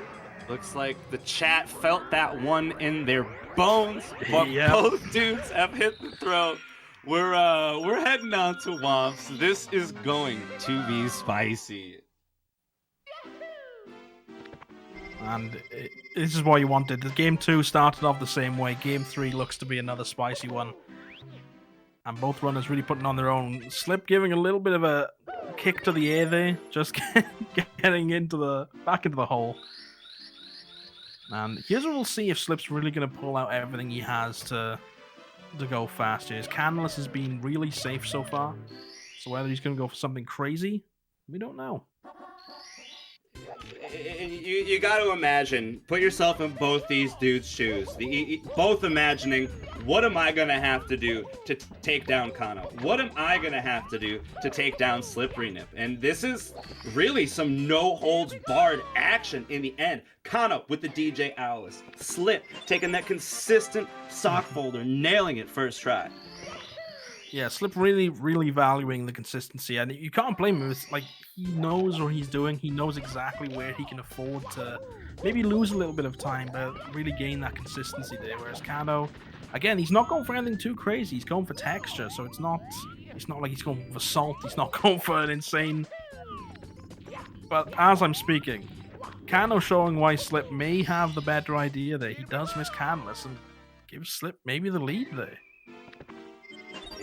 Speaker 2: Looks like the chat felt that one in their bones, but
Speaker 1: Yep.
Speaker 2: both dudes have hit the throat. We're heading on to Womps. This is going to be spicy.
Speaker 1: And this is what you wanted. The game 2 started off the same way. Game 3 looks to be another spicy one. And both runners really putting on their own. Slip giving a little bit of a kick to the air there, just getting back into the hole. And here's what we'll see if Slip's really going to pull out everything he has to go fast here. His Canless has been really safe so far. So whether he's going to go for something crazy, we don't know.
Speaker 2: You got to imagine, put yourself in both these dudes' shoes. Both imagining, what am I going to have to do to take down KANNO? What am I going to have to do to take down slipperynip? And this is really some no-holds-barred action in the end. KANNO with the DJ Owless. Slip taking that consistent sock folder, nailing it first try.
Speaker 1: Yeah, Slip really, really valuing the consistency, and you can't blame him. It's like he knows what he's doing. He knows exactly where he can afford to maybe lose a little bit of time, but really gain that consistency there. Whereas KANNO, again, he's not going for anything too crazy. He's going for texture, so it's not like he's going for salt. He's not going for an insane. But as I'm speaking, KANNO showing why Slip may have the better idea there. He does miss Canless and gives Slip maybe the lead there.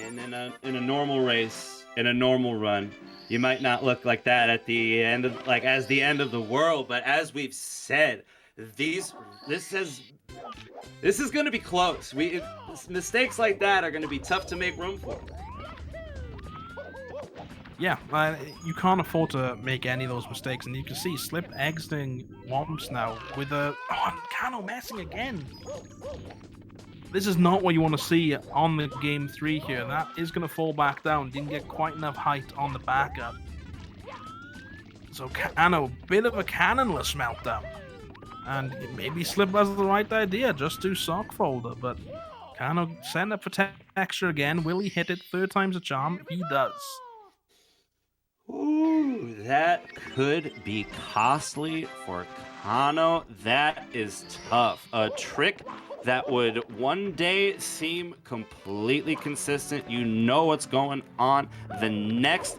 Speaker 2: And in a normal race, in a normal run, you might not look like that at the end of as the end of the world, but as we've said, this is going to be close. Mistakes like that are going to be tough to make room for.
Speaker 1: Yeah, you can't afford to make any of those mistakes, and you can see Slip exiting Womps now with KANNO messing again. This is not what you want to see on the game 3 here. That is going to fall back down. Didn't get quite enough height on the backup. So KANNO, bit of a cannonless meltdown. And maybe Slip has the right idea, just do sock folder. But KANNO setting up for texture again. Will he hit it? 3rd time's a charm. He does.
Speaker 2: Ooh, that could be costly for KANNO. That is tough. A trick that would one day seem completely consistent. You know what's going on. The next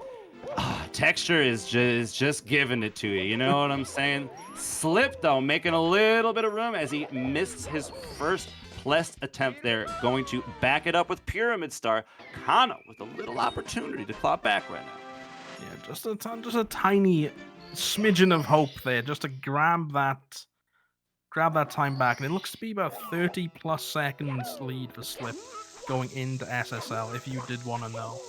Speaker 2: texture is just giving it to you. You know what I'm saying? Slip, though, making a little bit of room as he missed his first blessed attempt there. Going to back it up with Pyramid Star. KANNO with a little opportunity to claw back right now.
Speaker 1: Yeah, just a tiny smidgen of hope there, just to grab that time back, and it looks to be about 30 plus seconds lead for Slip going into SSL, if you did want to know.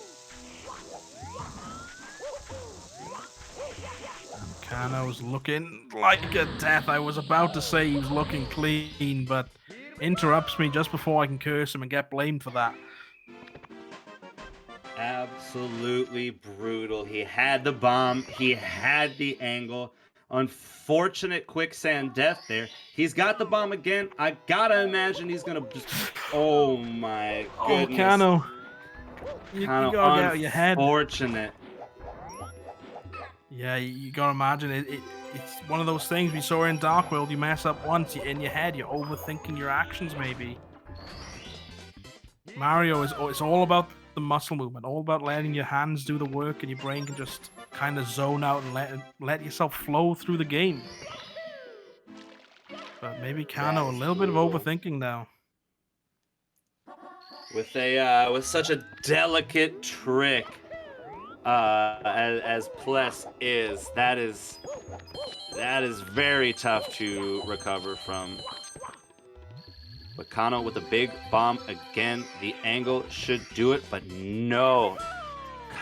Speaker 1: And KANNO's looking like a death. I was about to say he's looking clean, but interrupts me just before I can curse him and get blamed for that.
Speaker 2: Absolutely brutal. He had the bomb, he had the angle. Unfortunate quicksand death there. He's got the bomb again. I gotta imagine he's gonna just. Oh my goodness.
Speaker 1: Oh, KANNO. You gotta get out of your head.
Speaker 2: Unfortunate.
Speaker 1: Yeah, you gotta imagine it's one of those things we saw in Dark World. You mess up once, you're in your head, you're overthinking your actions maybe. Mario it's all about the muscle movement, all about letting your hands do the work, and your brain can just kind of zone out and let yourself flow through the game. But maybe
Speaker 2: That
Speaker 1: KANNO a
Speaker 2: is
Speaker 1: little bit of
Speaker 2: cool.
Speaker 1: overthinking now.
Speaker 2: With such a delicate trick as Pless is, that is very tough to recover from. But KANNO with a big bomb again. The angle should do it, but no.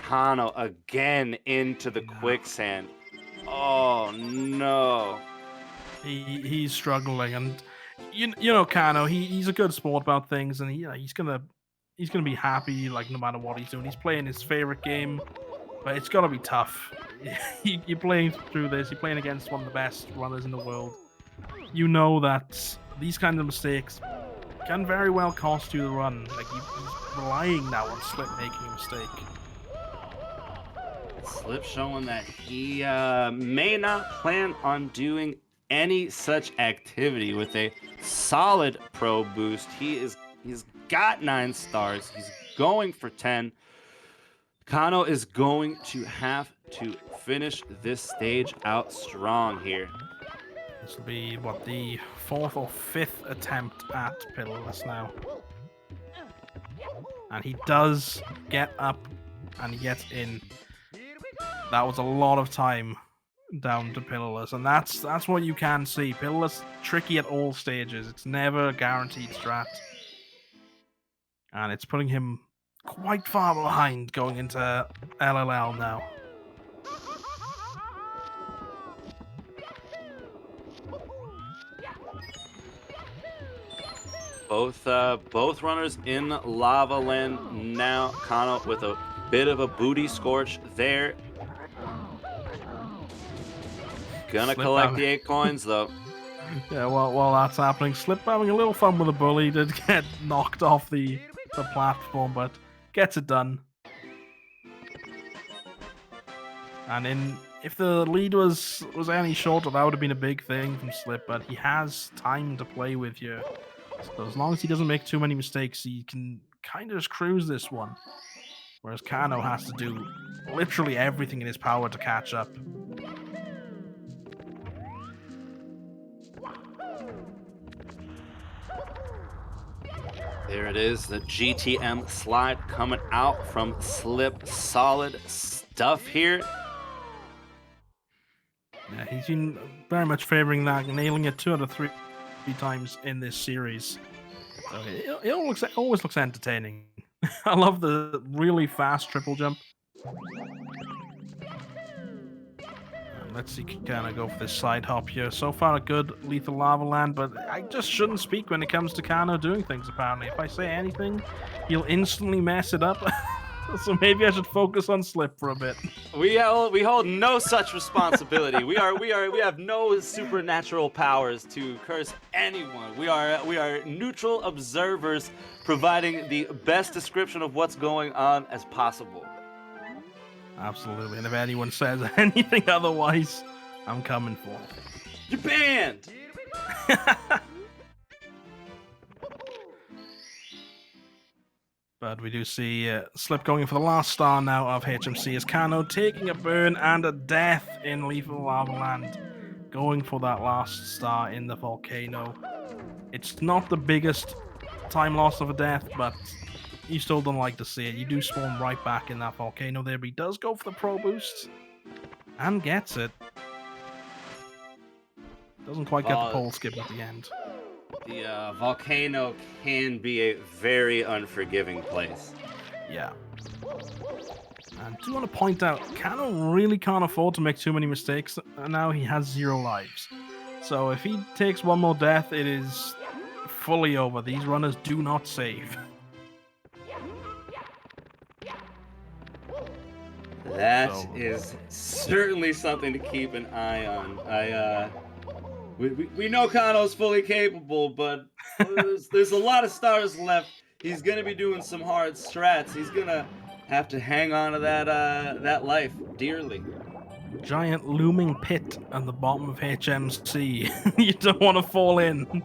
Speaker 2: KANNO again into the
Speaker 1: Yeah.
Speaker 2: quicksand. Oh no.
Speaker 1: He's struggling, and you know KANNO, he's a good sport about things, and he's gonna be happy like no matter what he's doing. He's playing his favorite game, but it's gotta be tough. You're playing through this. You're playing against one of the best runners in the world. You know that these kinds of mistakes can very well cost you the run. Like he's relying now on Slip making a mistake.
Speaker 2: Slip showing that he may not plan on doing any such activity with a solid pro boost. He's got 9 stars. He's going for 10. KANNO is going to have to finish this stage out strong here.
Speaker 1: This will be what, the 4th or 5th attempt at Pillarless now. And he does get up and he gets in. That was a lot of time down to Pillarless, and that's what you can see. Pillarless tricky at all stages. It's never a guaranteed strat. And it's putting him quite far behind going into LLL now.
Speaker 2: Both runners in Lava Land now. KANNO with a bit of a booty scorch there. Gonna collect the 8 coins though.
Speaker 1: Yeah, while that's happening, Slip having a little fun with the bully. Did get knocked off the platform, but gets it done. And if the lead was any shorter, that would have been a big thing from Slip. But he has time to play with here, so as long as he doesn't make too many mistakes, he can kind of just cruise this one. Whereas KANNO has to do literally everything in his power to catch up.
Speaker 2: There it is, the GTM slide coming out from Slip. Solid stuff here.
Speaker 1: Yeah, he's been very much favoring that, nailing it 2 out of 3 times in this series. So it always looks entertaining. I love the really fast triple jump. Let's see, KANNO go for this side hop here. So far, a good lethal lava land, but I just shouldn't speak when it comes to KANNO doing things, apparently. If I say anything, he'll instantly mess it up. So maybe I should focus on Slip for a bit.
Speaker 2: We hold no such responsibility. We have no supernatural powers to curse anyone. We are neutral observers providing the best description of what's going on as possible.
Speaker 1: Absolutely, and if anyone says anything otherwise, I'm coming for it.
Speaker 2: You're banned!
Speaker 1: But we do see Slip going for the last star now of HMC as KANNO taking a burn and a death in Lethal Lava Land. Going for that last star in the volcano. It's not the biggest time loss of a death, but you still don't like to see it. You do spawn right back in that volcano there, but he does go for the pro boost. And gets it. Doesn't quite get the pole skip at the end.
Speaker 2: The volcano can be a very unforgiving place.
Speaker 1: Yeah. And I do want to point out, KANNO really can't afford to make too many mistakes. Now he has 0 lives. So if he takes one more death, it is fully over. These runners do not save.
Speaker 2: That is certainly something to keep an eye on. We know KANNO's fully capable, but there's a lot of stars left. He's gonna be doing some hard strats. He's gonna have to hang on to that life dearly.
Speaker 1: Giant looming pit at the bottom of HMC. You don't want to fall in.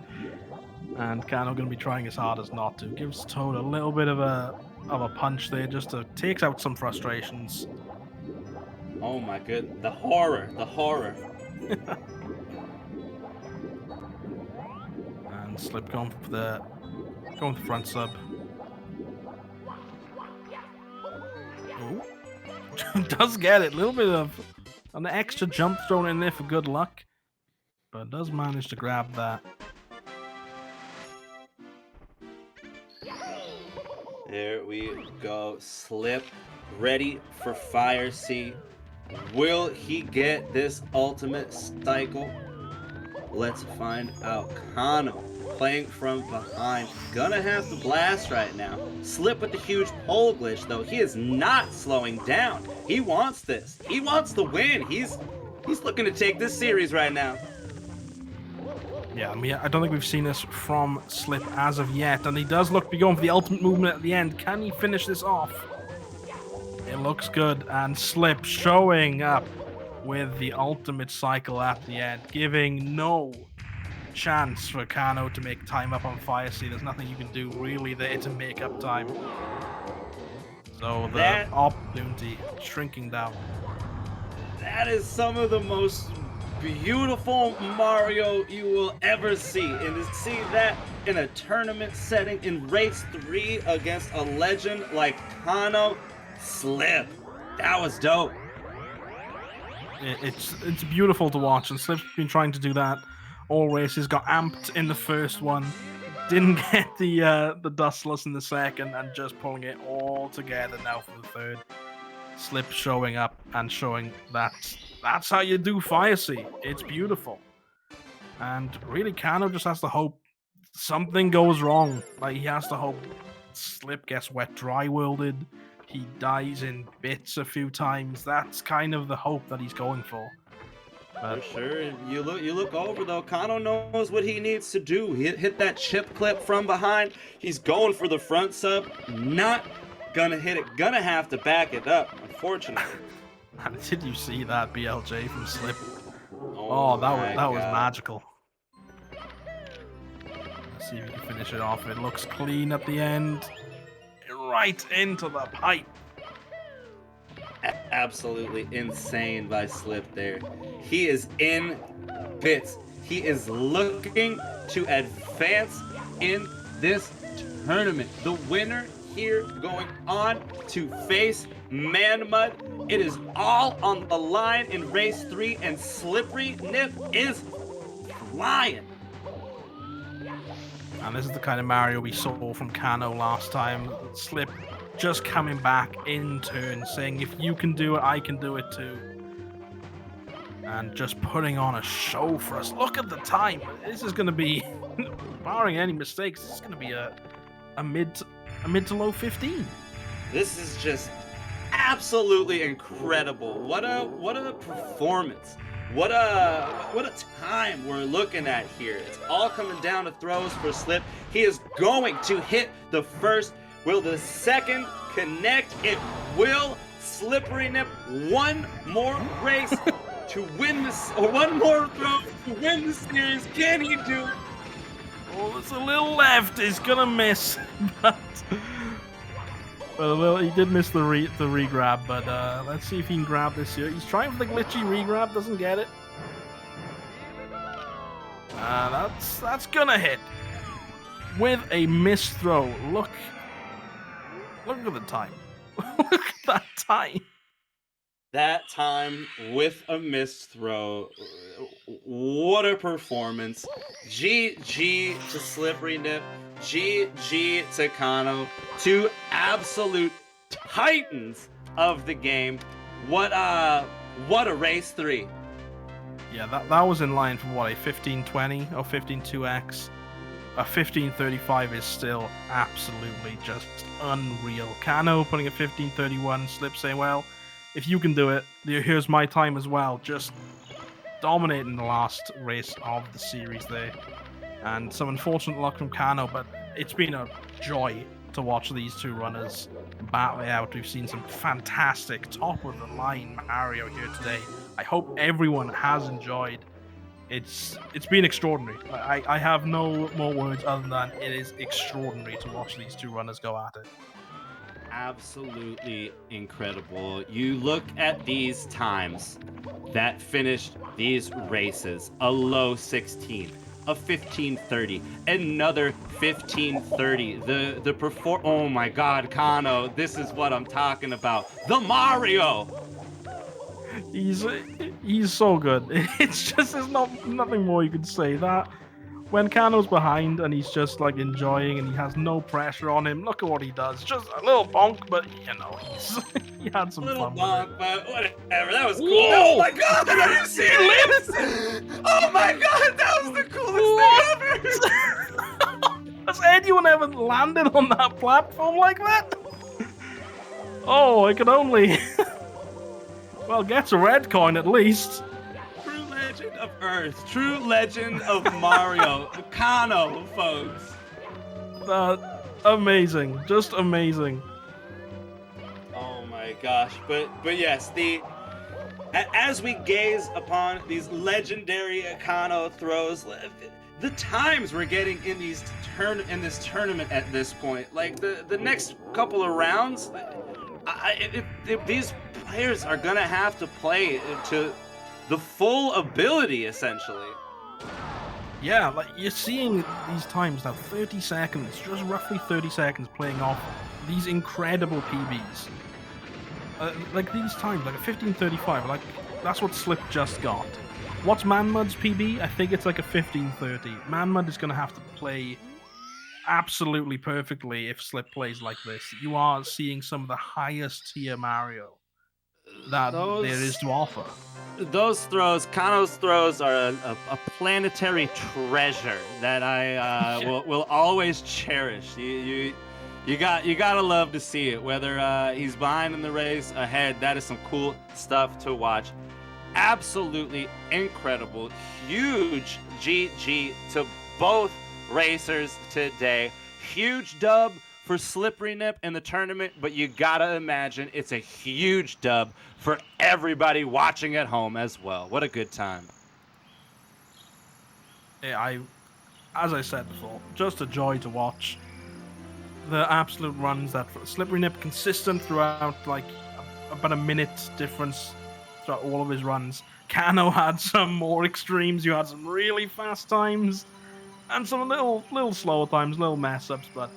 Speaker 1: And KANNO going to be trying his hardest not to. Gives Toad a little bit of a of a punch there just to takes out some frustrations.
Speaker 2: Oh my good, the horror, the horror.
Speaker 1: And Slip going for the front sub. Oh, does get it. A little bit of an extra jump thrown in there for good luck, but does manage to grab that.
Speaker 2: There we go. Slip ready for fire. See, will he get this ultimate cycle? Let's find out. KANNO playing from behind. Gonna have to blast right now. Slip with the huge pole glitch, though. He is not slowing down. He wants this. He wants the win. He's looking to take this series right now.
Speaker 1: Yeah, I mean, I don't think we've seen this from Slip as of yet, and he does look to be going for the ultimate movement at the end. Can he finish this off? It looks good, and Slip showing up with the ultimate cycle at the end, giving no chance for KANNO to make time up on Fire Sea. There's nothing you can do really there to make up time. So the opportunity shrinking down.
Speaker 2: That is some of the most beautiful Mario you will ever see. And to see that in a tournament setting in race 3 against a legend like KANNO, Slip, that was dope.
Speaker 1: It's beautiful to watch, and Slip's been trying to do that all races. Got amped in the first one, didn't get the dustless in the second, and just pulling it all together now for the third. Slip showing up and showing that's how you do Fire Sea. It's beautiful, and really KANNO just has to hope something goes wrong. Like, he has to hope Slip gets wet dry worlded. He dies in bits a few times. That's kind of the hope that he's going for.
Speaker 2: For sure. You look over though. KANNO knows what he needs to do. Hit that chip clip from behind. He's going for the front sub. Not gonna hit it. Gonna have to back it up, unfortunately.
Speaker 1: Did you see that BLJ from Slip? Oh, that was magical. Let's see if we can finish it off. It looks clean at the end. Right into the pipe.
Speaker 2: Absolutely insane by Slip there. He is in bits. He is looking to advance in this tournament. The winner here going on to face Man-Mud. It is all on the line in race 3, and slipperynip is flying.
Speaker 1: And this is the kind of Mario we saw from KANNO last time. Slip just coming back in turn, saying, if you can do it, I can do it too. And just putting on a show for us. Look at the time. This is going to be, barring any mistakes, this is going to be a mid to low 15.
Speaker 2: This is just absolutely incredible. What a performance. What a time we're looking at here. It's all coming down to throws for Slip. He is going to hit the first. Will the second connect? It will. Slipperynip, one more race to win this, or one more throw to win the series. Can he do it?
Speaker 1: Oh, there's a little left. He's gonna miss, but well, he did miss the re-grab. But let's see if he can grab this here. He's trying for the glitchy re-grab, doesn't get it. That's gonna hit with a missed throw. Look at the time. Look at that time.
Speaker 2: That time with a missed throw. What a performance. GG to Slipperynip. GG to KANNO. Two absolute titans of the game. What a race 3.
Speaker 1: Yeah, that was in line for what, a 1520 or 152x. A 1535 is still absolutely just unreal. KANNO putting a 1531, Slip saying, well, if you can do it, here's my time as well. Just dominating the last race of the series there. And some unfortunate luck from KANNO, but it's been a joy to watch these two runners battle it out. We've seen some fantastic top-of-the-line Mario here today. I hope everyone has enjoyed. It's been extraordinary. I have no more words other than it is extraordinary to watch these two runners go at it.
Speaker 2: absolutely incredible. You look at these times that finished these races: a low 16, a 15:30, another 15:30. The perform. Oh my God, Kano! This is what I'm talking about. The Mario.
Speaker 1: He's he's so good. It's just there's nothing more you could say. That when Kano's behind and he's just like enjoying and he has no pressure on him, look at what he does. Just a little bonk, but he's he had some
Speaker 2: Little
Speaker 1: fun with it.
Speaker 2: bonk, but whatever. That was cool. Oh
Speaker 1: Whoa!
Speaker 2: my God! Are you serious? Oh my God! That was the coolest thing ever.
Speaker 1: Has anyone ever landed on that platform like that? Oh, I can only. Well, gets a red coin at least.
Speaker 2: True legend of Earth. True legend of Mario. Kano, folks.
Speaker 1: Amazing. Just amazing.
Speaker 2: Oh my gosh. But yes, as we gaze upon these legendary Kano throws, the times we're getting in this tournament at this point, like the next couple of rounds, if these players are gonna have to play to the full ability, essentially.
Speaker 1: Yeah, like you're seeing these times now, 30 seconds, just roughly 30 seconds playing off these incredible PBs. Like these times, like a 15:35, like that's what Slip just got. What's Manmud's PB? I think it's like a 15:30. Manmud is going to have to play absolutely perfectly if Slip plays like this. You are seeing some of the highest tier Mario that there is to offer.
Speaker 2: Those throws, Kano's throws, are a planetary treasure that I will always cherish. You gotta love to see it. Whether he's behind in the race, ahead, that is some cool stuff to watch. Absolutely incredible. Huge GG to both racers today. Huge dub for slipperynip in the tournament, but you gotta imagine it's a huge dub for everybody watching at home as well. What a good time.
Speaker 1: Yeah, as I said before, just a joy to watch. The absolute runs that slipperynip consistent throughout, like about a minute difference throughout all of his runs. KANNO had some more extremes. You had some really fast times and some little slower times, little mess ups, but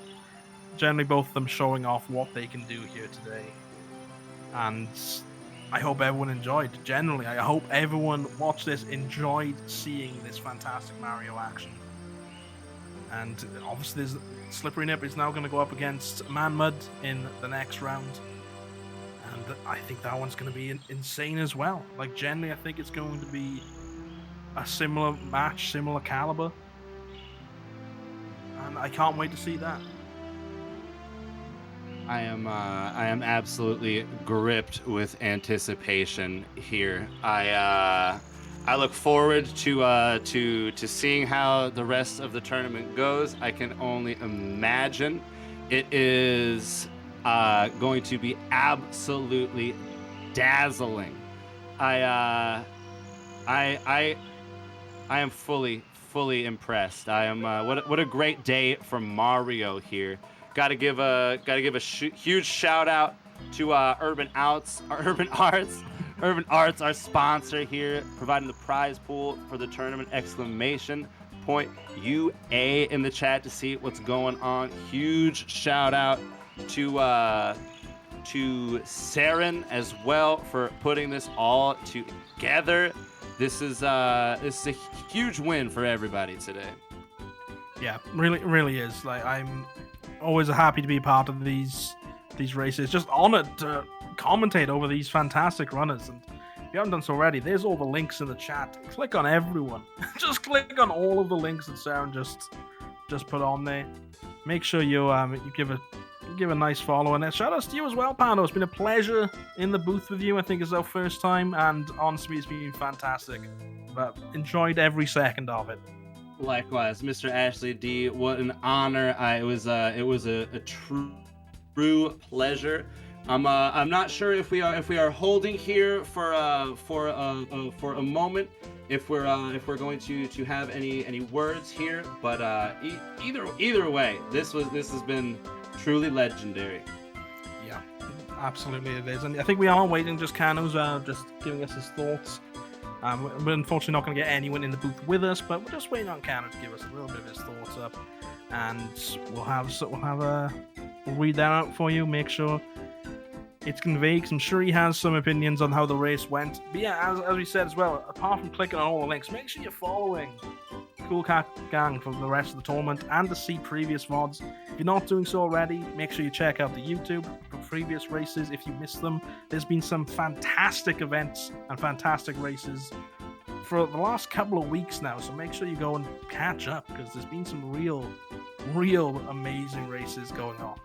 Speaker 1: generally both of them showing off what they can do here today. And I hope everyone enjoyed. Generally, I hope everyone watched this, enjoyed seeing this fantastic Mario action. And obviously, slipperynip is now going to go up against Manmud in the next round. And I think that one's going to be insane as well. Like, generally, I think it's going to be a similar match, similar caliber. And I can't wait to see that.
Speaker 2: I am absolutely gripped with anticipation here. I look forward to seeing how the rest of the tournament goes. I can only imagine it is going to be absolutely dazzling. I am fully impressed. I am what a great day for Mario here. Got to give a huge shout out to Urban Arts, our sponsor here, providing the prize pool for the tournament. Exclamation point UA in the chat to see what's going on. Huge shout out to Saren as well for putting this all together. This is a huge win for everybody today.
Speaker 1: Yeah, really is. Like, I'm always happy to be part of these races. Just honored to commentate over these fantastic runners. And if you haven't done so already, there's all the links in the chat. Click on everyone. Just click on all of the links that Saren just put on there. Make sure you give a nice follow, and shout outs to you as well, Pano. It's been a pleasure in the booth with you. I think it's our first time, and honestly, it's been fantastic. But enjoyed every second of it.
Speaker 2: Likewise, Mr. Ashley D. What an honor! It was a true pleasure. I'm not sure if we are holding here for a moment, if we're going to have any words here, but either way, this has been truly legendary.
Speaker 1: Yeah, absolutely it is, and I think we are waiting. Just KANNO's just giving us his thoughts. We're unfortunately not going to get anyone in the booth with us, but we're just waiting on KANNO to give us a little bit of his thoughts up, and we'll read that out for you. Make sure it's conveyed, 'cause I'm sure he has some opinions on how the race went. But yeah, as we said as well, apart from clicking on all the links, make sure you're following Cool Cat Gang for the rest of the tournament and to see previous VODs. If you're not doing so already, make sure you check out the YouTube for previous races if you missed them. There's been some fantastic events and fantastic races for the last couple of weeks now, so make sure you go and catch up because there's been some real amazing races going on.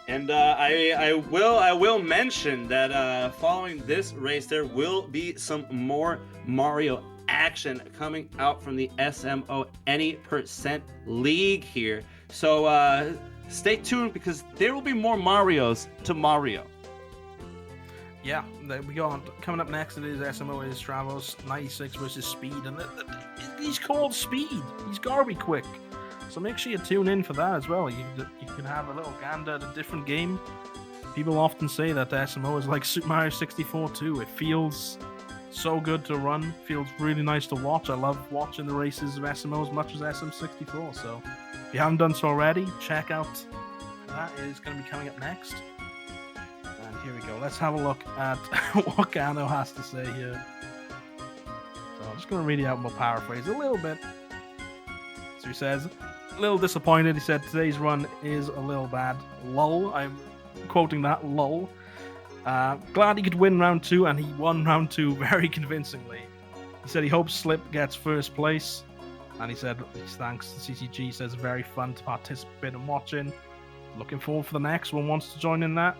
Speaker 2: And I will mention that following this race, there will be some more Mario action coming out from the SMO Any Percent League here. So stay tuned because there will be more Marios to Mario.
Speaker 1: Yeah, we go on. Coming up next, it is SMO is Travos 96 versus Speed, and he's called Speed. He's gotta be quick. So make sure you tune in for that as well. You can have a little gander at a different game. People often say that the SMO is like Super Mario 64 too. It feels so good to run. Feels really nice to watch. I love watching the races of SMO as much as SM64. So if you haven't done so already, check out that. It is going to be coming up next. And here we go. Let's have a look at what KANNO has to say here. So I'm just going to read it out and we'll paraphrase a little bit. So he says, a little disappointed. He said, today's run is a little bad. Lol. I'm quoting that. Lol. Glad he could win round 2, and he won round 2 very convincingly. He said he hopes Slip gets first place, and he said his thanks to CCG. Says very fun to participate and watching. Looking forward for the next one. Wants to join in that.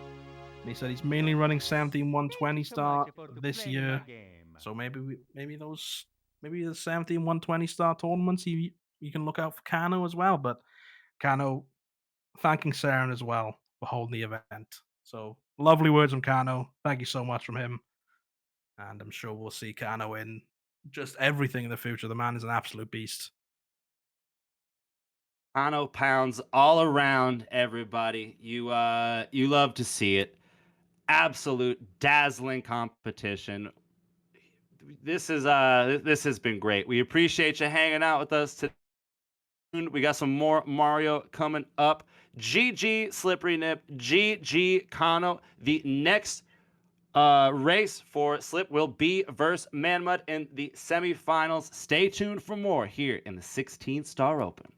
Speaker 1: And he said he's mainly running 17-120 star this year. So maybe the 17-120 star tournaments you can look out for KANNO as well. But KANNO thanking Saren as well for holding the event. So lovely words from KANNO. Thank you so much from him. And I'm sure we'll see KANNO in just everything in the future. The man is an absolute beast.
Speaker 2: KANNO pounds all around, everybody. You love to see it. Absolute dazzling competition. This has been great. We appreciate you hanging out with us today. We got some more Mario coming up. GG Slippery Nip, GG KANNO. The next race for Slip will be versus Manmud in the semifinals. Stay tuned for more here in the 16 Star Open.